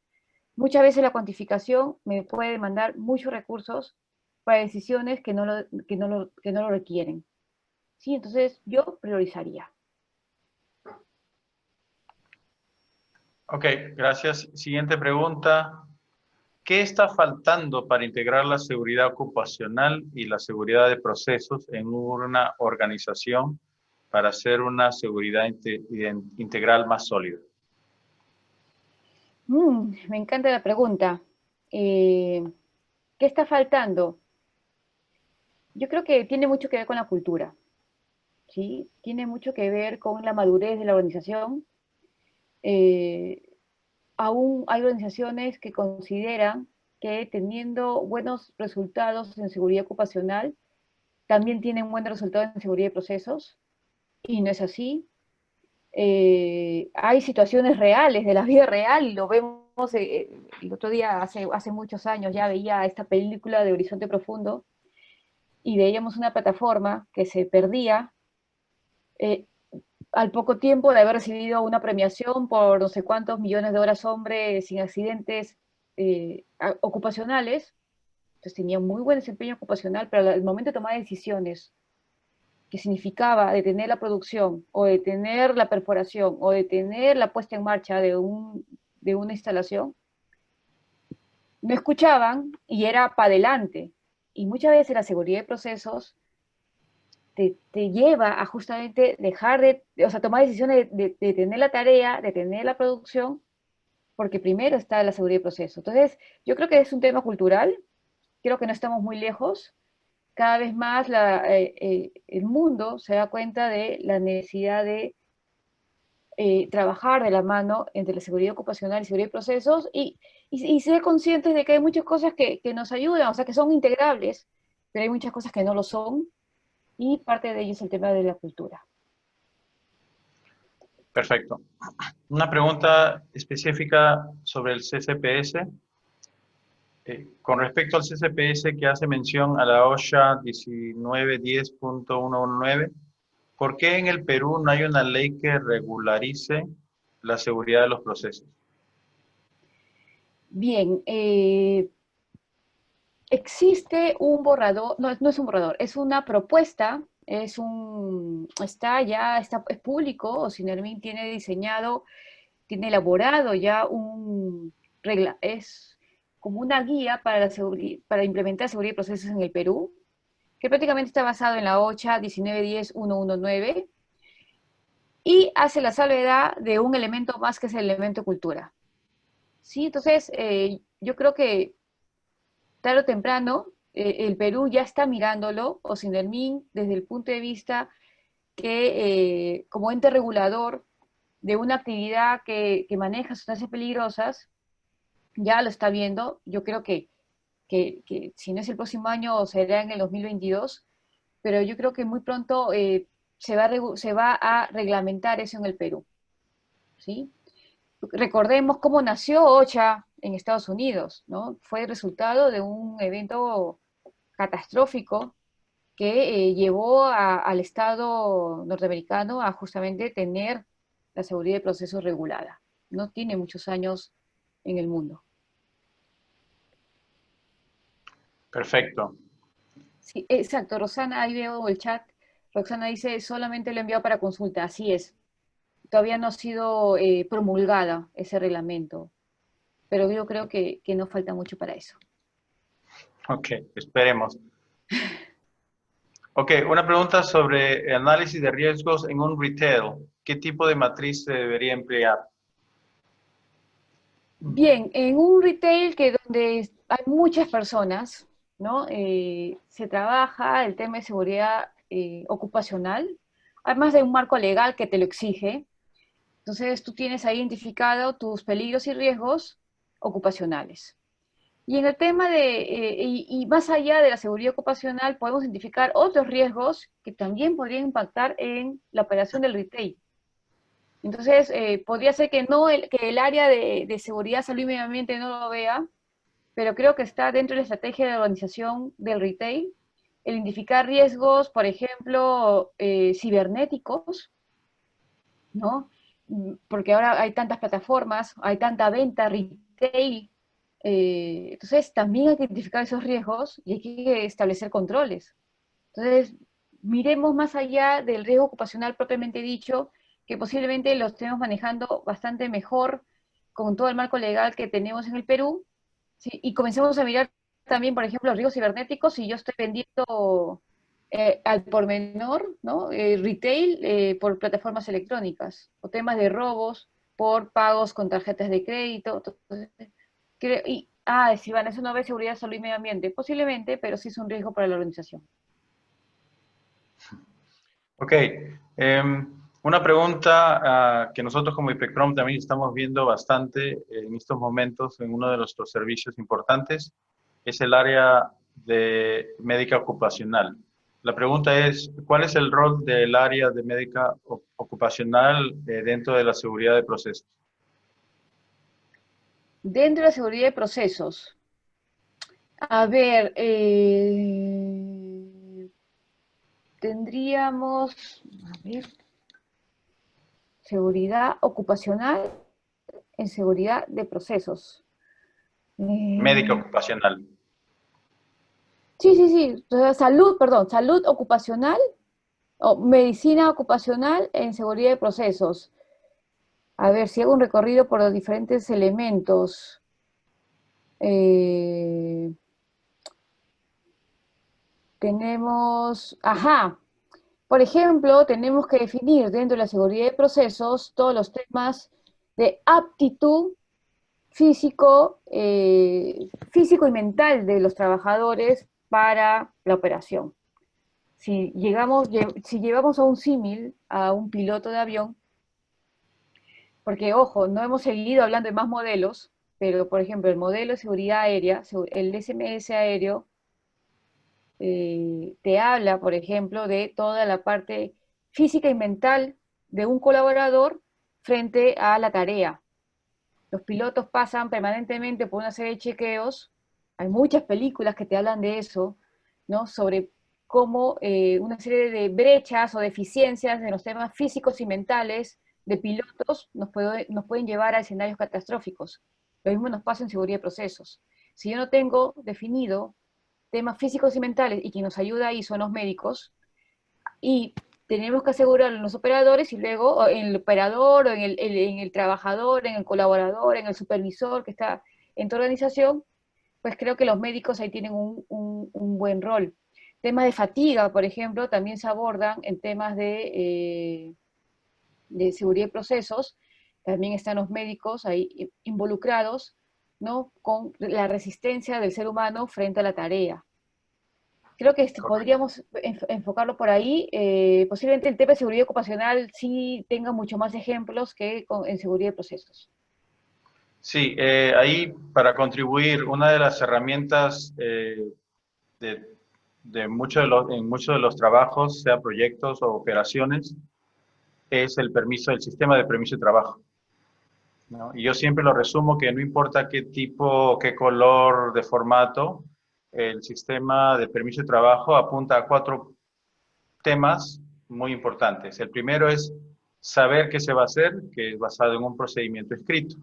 Muchas veces la cuantificación me puede demandar muchos recursos para decisiones que no lo requieren. ¿Sí? Entonces, yo priorizaría. Ok, gracias. Siguiente pregunta. ¿Qué está faltando para integrar la seguridad ocupacional y la seguridad de procesos en una organización para hacer una seguridad integral más sólida? Me encanta la pregunta. ¿Qué está faltando? Yo creo que tiene mucho que ver con la cultura, ¿sí? Tiene mucho que ver con la madurez de la organización. Aún hay organizaciones que consideran que teniendo buenos resultados en seguridad ocupacional, también tienen buenos resultados en seguridad de procesos, y no es así. Hay situaciones reales de la vida real, y lo vemos, el otro día, hace muchos años, ya veía esta película de Horizonte Profundo, y veíamos una plataforma que se perdía eh, al poco tiempo de haber recibido una premiación por no sé cuántos millones de horas hombre sin accidentes ocupacionales. Entonces tenía muy buen desempeño ocupacional, pero al momento de tomar decisiones que significaba detener la producción, o detener la perforación, o detener la puesta en marcha de una instalación, no escuchaban y era para adelante. Y muchas veces la seguridad de procesos te lleva a justamente tomar decisiones de detener la tarea, de detener la producción, porque primero está la seguridad de proceso. Entonces, yo creo que es un tema cultural, creo que no estamos muy lejos. Cada vez más el mundo se da cuenta de la necesidad de trabajar de la mano entre la seguridad ocupacional y seguridad de procesos, y ser conscientes de que hay muchas cosas que nos ayudan, o sea, que son integrables, pero hay muchas cosas que no lo son, y parte de ello es el tema de la cultura. Perfecto. Una pregunta específica sobre el CCPS. Con respecto al CCPS que hace mención a la OSHA 1910.119, ¿por qué en el Perú no hay una ley que regularice la seguridad de los procesos? Bien, existe un borrador, no, no es un borrador, es una propuesta, es público, o Sinermin tiene diseñado, tiene elaborado ya es como una guía para, para implementar seguridad de procesos en el Perú, que prácticamente está basado en la OCHA 1910.119 y hace la salvedad de un elemento más que es el elemento cultura. ¿Sí? Entonces, yo creo que tarde o temprano el Perú ya está mirándolo, o Sinermin, desde el punto de vista que como ente regulador de una actividad que maneja sustancias peligrosas, ya lo está viendo. Yo creo que si no es el próximo año, será en el 2022, pero yo creo que muy pronto se va a reglamentar eso en el Perú, ¿sí? Recordemos cómo nació OCHA en Estados Unidos, ¿no? Fue el resultado de un evento catastrófico que llevó al Estado norteamericano a justamente tener la seguridad de procesos regulada. No tiene muchos años en el mundo. Perfecto. Sí, exacto, Rosana, ahí veo el chat. Roxana dice, solamente lo he enviado para consulta. Así es. Todavía no ha sido promulgada ese reglamento, pero yo creo que no falta mucho para eso. Ok, esperemos. Ok, una pregunta sobre análisis de riesgos en un retail. ¿Qué tipo de matriz se debería emplear? Bien, en un retail donde hay muchas personas, ¿no? Se trabaja el tema de seguridad ocupacional, además de un marco legal que te lo exige. Entonces tú tienes ahí identificado tus peligros y riesgos ocupacionales. Y en el tema y más allá de la seguridad ocupacional, podemos identificar otros riesgos que también podrían impactar en la operación del retail. Entonces, podría ser que que el área de seguridad, salud y medio ambiente no lo vea, pero creo que está dentro de la estrategia de organización del retail, el identificar riesgos, por ejemplo, cibernéticos, ¿no? Porque ahora hay tantas plataformas, hay tanta venta retail, entonces también hay que identificar esos riesgos y hay que establecer controles. Entonces, miremos más allá del riesgo ocupacional propiamente dicho, que posiblemente lo estemos manejando bastante mejor con todo el marco legal que tenemos en el Perú, ¿sí? Y comencemos a mirar también, por ejemplo, los riesgos cibernéticos, si yo estoy vendiendo al por menor, ¿no? Retail por plataformas electrónicas, o temas de robos por pagos con tarjetas de crédito. Entonces, Silvana, eso no ve seguridad, salud y medio ambiente. Posiblemente, pero sí es un riesgo para la organización. Ok, una pregunta que nosotros como IPECROM también estamos viendo bastante en estos momentos en uno de nuestros servicios importantes, es el área de médica ocupacional. La pregunta es, ¿cuál es el rol del área de médica ocupacional dentro de la seguridad de procesos? Dentro de la seguridad de procesos, a ver, tendríamos, a ver, seguridad ocupacional en seguridad de procesos. Médica Eh, ocupacional. sí, sí, sí, o sea, salud ocupacional o medicina ocupacional en seguridad de procesos. A ver, si hago un recorrido por los diferentes elementos. Eh, por ejemplo, tenemos que definir dentro de la seguridad de procesos todos los temas de aptitud físico y mental de los trabajadores para la operación. Si llevamos a un símil a un piloto de avión, porque ojo, no hemos seguido hablando de más modelos, pero por ejemplo el modelo de seguridad aérea, el SMS aéreo, te habla, por ejemplo, de toda la parte física y mental de un colaborador frente a la tarea. Los pilotos pasan permanentemente por una serie de chequeos, hay muchas películas que te hablan de eso, ¿no? Sobre cómo una serie de brechas o deficiencias de los temas físicos y mentales de pilotos nos pueden llevar a escenarios catastróficos. Lo mismo nos pasa en seguridad de procesos. Si yo no tengo definido temas físicos y mentales, y quien nos ayuda ahí son los médicos, y tenemos que asegurar en los operadores y luego o en el operador, o en el trabajador, en el colaborador, en el supervisor que está en tu organización, pues creo que los médicos ahí tienen un buen rol. Temas de fatiga, por ejemplo, también se abordan en temas de seguridad de procesos, también están los médicos ahí involucrados, ¿no? Con la resistencia del ser humano frente a la tarea. Creo que podríamos enfocarlo por ahí. Posiblemente el tema de seguridad ocupacional sí tenga mucho más ejemplos que en seguridad de procesos. Sí, ahí para contribuir, una de las herramientas en muchos de los trabajos, sea proyectos o operaciones, es el permiso, el sistema de permiso de trabajo, ¿no? Y yo siempre lo resumo que no importa qué tipo, qué color de formato, el sistema de permiso de trabajo apunta a 4 temas muy importantes. El primero es saber qué se va a hacer, que es basado en un procedimiento escrito.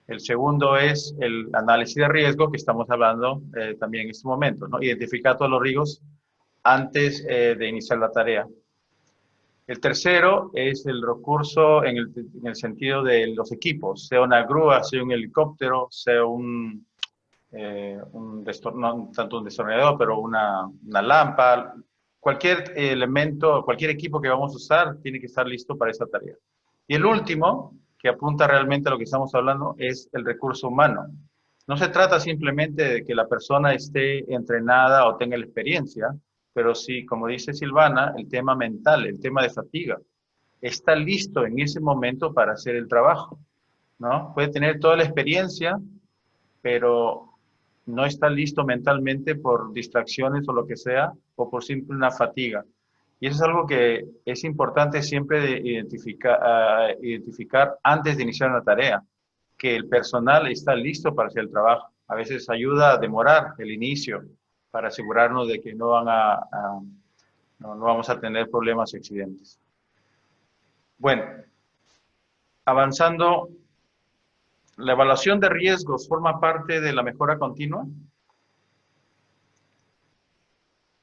El segundo es el análisis de riesgo, que estamos hablando también en este momento, ¿no? Identificar todos los riesgos antes de iniciar la tarea. El tercero es el recurso en el sentido de los equipos, sea una grúa, sea un helicóptero, sea no tanto un destornillador, pero una lámpara. Cualquier elemento, cualquier equipo que vamos a usar tiene que estar listo para esa tarea. Y el último, que apunta realmente a lo que estamos hablando, es el recurso humano. No se trata simplemente de que la persona esté entrenada o tenga la experiencia, pero sí, como dice Silvana, el tema mental, el tema de fatiga. Está listo en ese momento para hacer el trabajo, ¿no? Puede tener toda la experiencia, pero no está listo mentalmente por distracciones o lo que sea, o por simple una fatiga. Y eso es algo que es importante siempre de identificar antes de iniciar una tarea, que el personal está listo para hacer el trabajo. A veces ayuda a demorar el inicio para asegurarnos de que no vamos a tener problemas o accidentes. Bueno, avanzando, ¿la evaluación de riesgos forma parte de la mejora continua?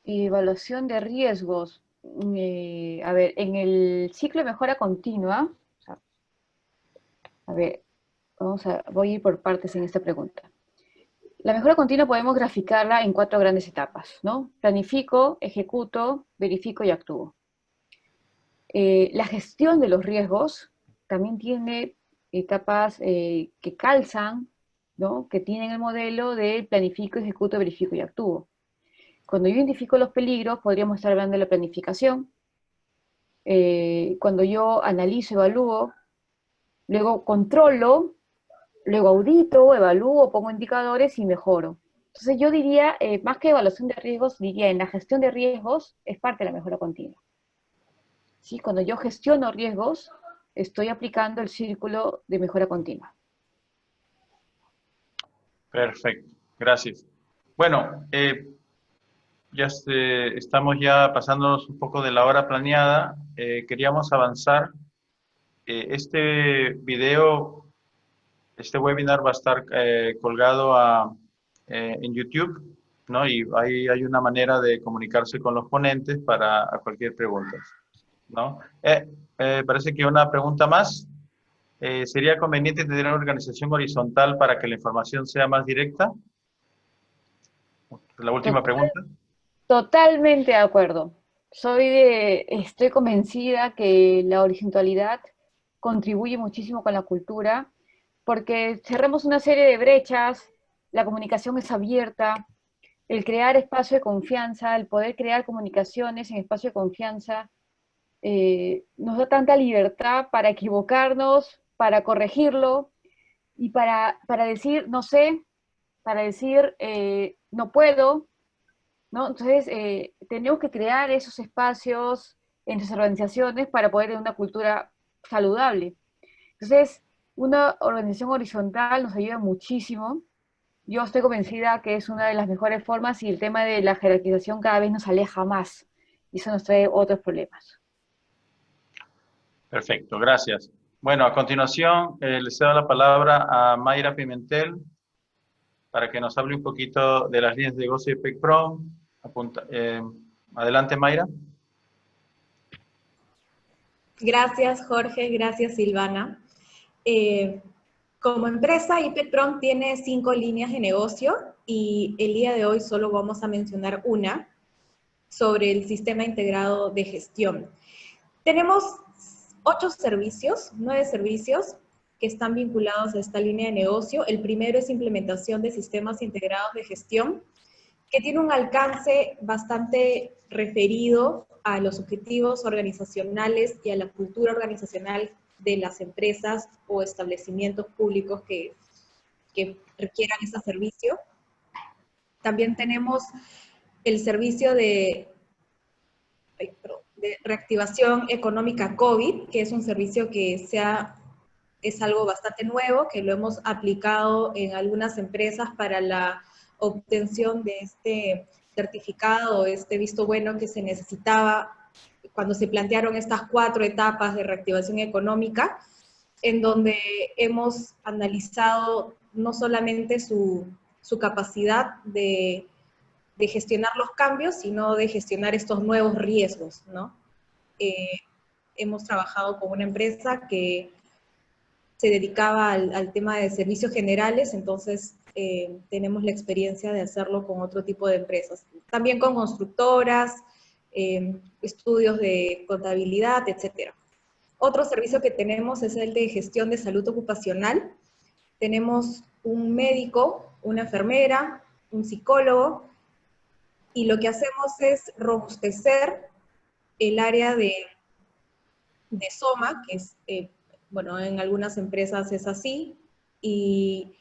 Evaluación de riesgos. A ver, en el ciclo de mejora continua, o sea, a ver, voy a ir por partes en esta pregunta. La mejora continua podemos graficarla en 4 grandes etapas, ¿no? Planifico, ejecuto, verifico y actúo. La gestión de los riesgos también tiene etapas que calzan, ¿no? Que tienen el modelo de planifico, ejecuto, verifico y actúo. Cuando yo identifico los peligros, podríamos estar hablando de la planificación. Cuando yo analizo, evalúo, luego controlo, luego audito, evalúo, pongo indicadores y mejoro. Entonces yo diría, más que evaluación de riesgos, diría en la gestión de riesgos es parte de la mejora continua. ¿Sí? Cuando yo gestiono riesgos, estoy aplicando el círculo de mejora continua. Perfecto, gracias. Bueno, estamos ya pasándonos un poco de la hora planeada. Queríamos avanzar. Este video, este webinar va a estar colgado en YouTube, ¿no? Y ahí hay una manera de comunicarse con los ponentes para cualquier pregunta, ¿no? Parece que una pregunta más. ¿Sería conveniente tener una organización horizontal para que la información sea más directa? La última pregunta. Totalmente de acuerdo. Estoy convencida que la horizontalidad contribuye muchísimo con la cultura, porque cerramos una serie de brechas, la comunicación es abierta, el crear espacio de confianza, el poder crear comunicaciones en espacio de confianza, nos da tanta libertad para equivocarnos, para corregirlo y para decir no sé, para decir no puedo, ¿no? Entonces, tenemos que crear esos espacios en nuestras organizaciones para poder tener una cultura saludable. Entonces, una organización horizontal nos ayuda muchísimo. Yo estoy convencida que es una de las mejores formas y el tema de la jerarquización cada vez nos aleja más y eso nos trae otros problemas. Perfecto, gracias. Bueno, a continuación le cedo la palabra a Mayra Pimentel para que nos hable un poquito de las líneas de negocio de PECPROM. Adelante, Mayra. Gracias, Jorge. Gracias, Silvana. Como empresa, IPECPROM tiene 5 líneas de negocio y el día de hoy solo vamos a mencionar una sobre el sistema integrado de gestión. Tenemos 9 servicios que están vinculados a esta línea de negocio. El primero es implementación de sistemas integrados de gestión, que tiene un alcance bastante referido a los objetivos organizacionales y a la cultura organizacional de las empresas o establecimientos públicos que requieran ese servicio. También tenemos el servicio de reactivación económica COVID, que es un servicio que es algo bastante nuevo, que lo hemos aplicado en algunas empresas para la obtención de este certificado, este visto bueno que se necesitaba cuando se plantearon estas 4 etapas de reactivación económica, en donde hemos analizado no solamente su capacidad de gestionar los cambios, sino de gestionar estos nuevos riesgos, ¿no? Hemos trabajado con una empresa que se dedicaba al tema de servicios generales, entonces tenemos la experiencia de hacerlo con otro tipo de empresas. También con constructoras, estudios de contabilidad, etc. Otro servicio que tenemos es el de gestión de salud ocupacional. Tenemos un médico, una enfermera, un psicólogo, y lo que hacemos es robustecer el área de SOMA, que es, bueno, en algunas empresas es así, y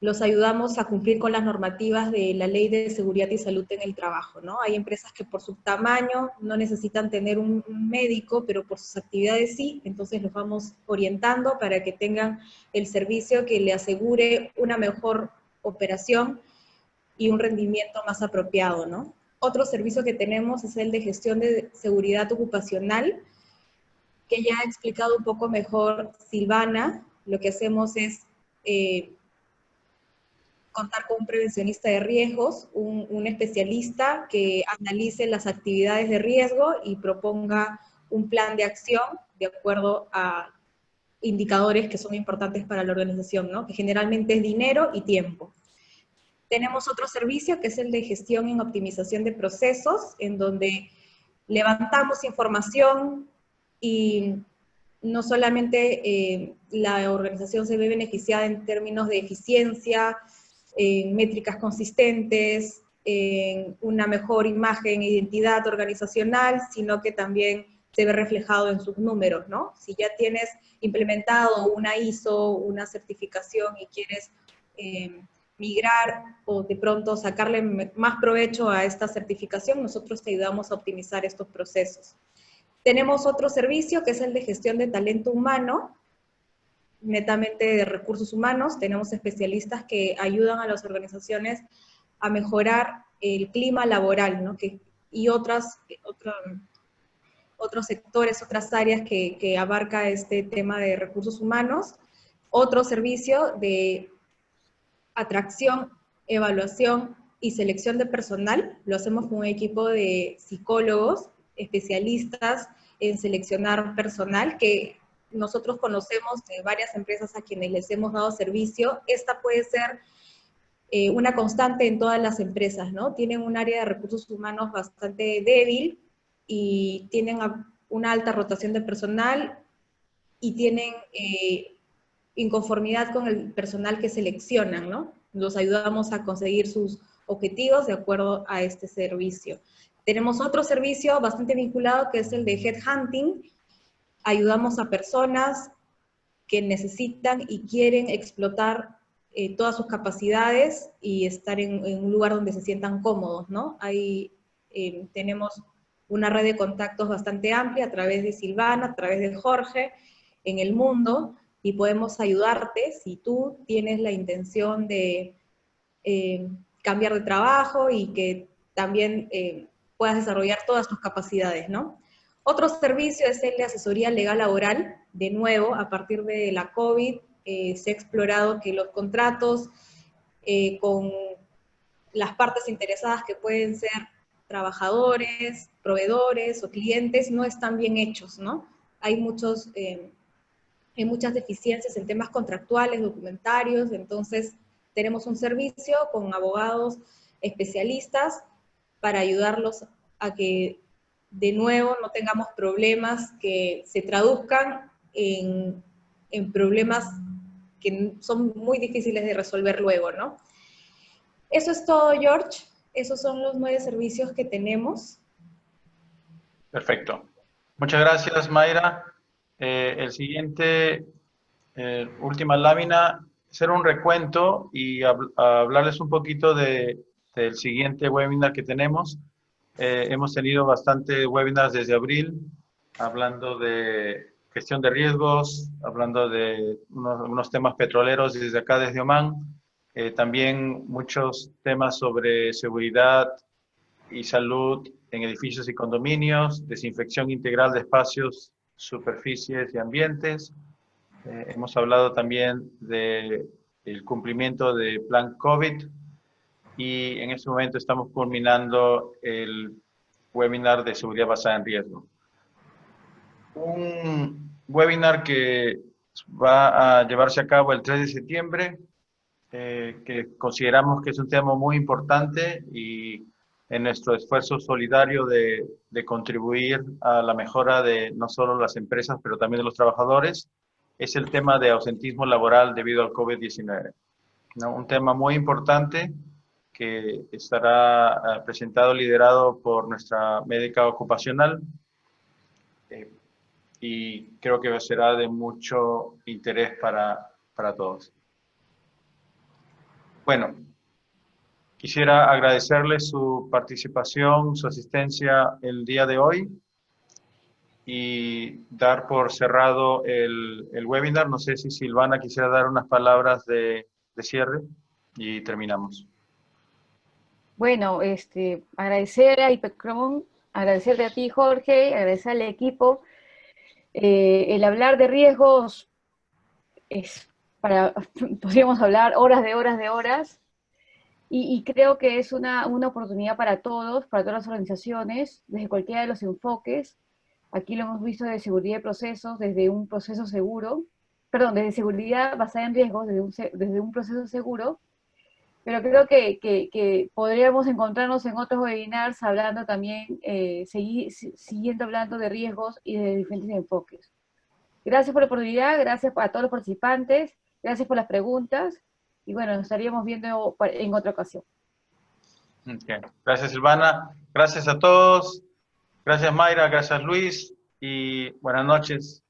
los ayudamos a cumplir con las normativas de la Ley de Seguridad y Salud en el Trabajo, ¿no? Hay empresas que por su tamaño no necesitan tener un médico, pero por sus actividades sí, entonces los vamos orientando para que tengan el servicio que le asegure una mejor operación y un rendimiento más apropiado, ¿no? Otro servicio que tenemos es el de gestión de seguridad ocupacional, que ya ha explicado un poco mejor Silvana. Lo que hacemos es contar con un prevencionista de riesgos, un especialista que analice las actividades de riesgo y proponga un plan de acción de acuerdo a indicadores que son importantes para la organización, ¿no? Que generalmente es dinero y tiempo. Tenemos otro servicio que es el de gestión en optimización de procesos, en donde levantamos información y no solamente la organización se ve beneficiada en términos de eficiencia, en métricas consistentes, en una mejor imagen e identidad organizacional, sino que también se ve reflejado en sus números, ¿no? Si ya tienes implementado una ISO, una certificación y quieres migrar o de pronto sacarle más provecho a esta certificación, nosotros te ayudamos a optimizar estos procesos. Tenemos otro servicio que es el de gestión de talento humano, netamente de recursos humanos. Tenemos especialistas que ayudan a las organizaciones a mejorar el clima laboral, ¿no? Y otros sectores, otras áreas que abarca este tema de recursos humanos. Otro servicio de atracción, evaluación y selección de personal. Lo hacemos con un equipo de psicólogos, especialistas en seleccionar personal, que nosotros conocemos de varias empresas a quienes les hemos dado servicio. Esta puede ser una constante en todas las empresas, ¿no? Tienen un área de recursos humanos bastante débil y tienen una alta rotación de personal y tienen inconformidad con el personal que seleccionan, ¿no? Los ayudamos a conseguir sus objetivos de acuerdo a este servicio. Tenemos otro servicio bastante vinculado que es el de headhunting. Ayudamos a personas que necesitan y quieren explotar todas sus capacidades y estar en un lugar donde se sientan cómodos, ¿no? Ahí tenemos una red de contactos bastante amplia a través de Silvana, a través de Jorge, en el mundo, y podemos ayudarte si tú tienes la intención de cambiar de trabajo y que también puedas desarrollar todas tus capacidades, ¿no? Otro servicio es el de asesoría legal laboral. De nuevo, a partir de la COVID, se ha explorado que los contratos con las partes interesadas que pueden ser trabajadores, proveedores o clientes no están bien hechos, ¿no? Hay muchas deficiencias en temas contractuales, documentarios, entonces tenemos un servicio con abogados especialistas para ayudarlos a que de nuevo no tengamos problemas que se traduzcan en problemas que son muy difíciles de resolver luego, ¿no? Eso es todo, George. Esos son los 9 servicios que tenemos. Perfecto. Muchas gracias, Mayra. El siguiente, última lámina, hacer un recuento y hablarles un poquito del siguiente webinar que tenemos. Hemos tenido bastantes webinars desde abril, hablando de gestión de riesgos, hablando de unos temas petroleros desde acá, desde Oman. También muchos temas sobre seguridad y salud en edificios y condominios, desinfección integral de espacios, superficies y ambientes. Hemos hablado también del cumplimiento del plan COVID y en este momento estamos culminando el webinar de seguridad basada en riesgo. Un webinar que va a llevarse a cabo el 3 de septiembre, que consideramos que es un tema muy importante y en nuestro esfuerzo solidario de contribuir a la mejora de no solo las empresas, pero también de los trabajadores, es el tema de ausentismo laboral debido al COVID-19. ¿No? Un tema muy importante que estará presentado, liderado por nuestra médica ocupacional, y creo que será de mucho interés para todos. Bueno, quisiera agradecerles su participación, su asistencia el día de hoy y dar por cerrado el webinar. No sé si Silvana quisiera dar unas palabras de cierre y terminamos. Bueno, agradecer a IPECRON, agradecerte a ti, Jorge, agradecer al equipo. El hablar de riesgos es podríamos hablar horas de horas de horas, y creo que es una oportunidad para todas las organizaciones, desde cualquiera de los enfoques. Aquí lo hemos visto de seguridad de procesos, desde un proceso seguro, perdón, desde seguridad basada en riesgos, desde un proceso seguro, pero creo que podríamos encontrarnos en otros webinars hablando también, siguiendo hablando de riesgos y de diferentes enfoques. Gracias por la oportunidad, gracias a todos los participantes, gracias por las preguntas, y bueno, nos estaríamos viendo en otra ocasión. Okay. Gracias, Silvana. Gracias a todos. Gracias, Mayra. Gracias, Luis. Y buenas noches.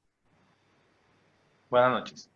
Buenas noches.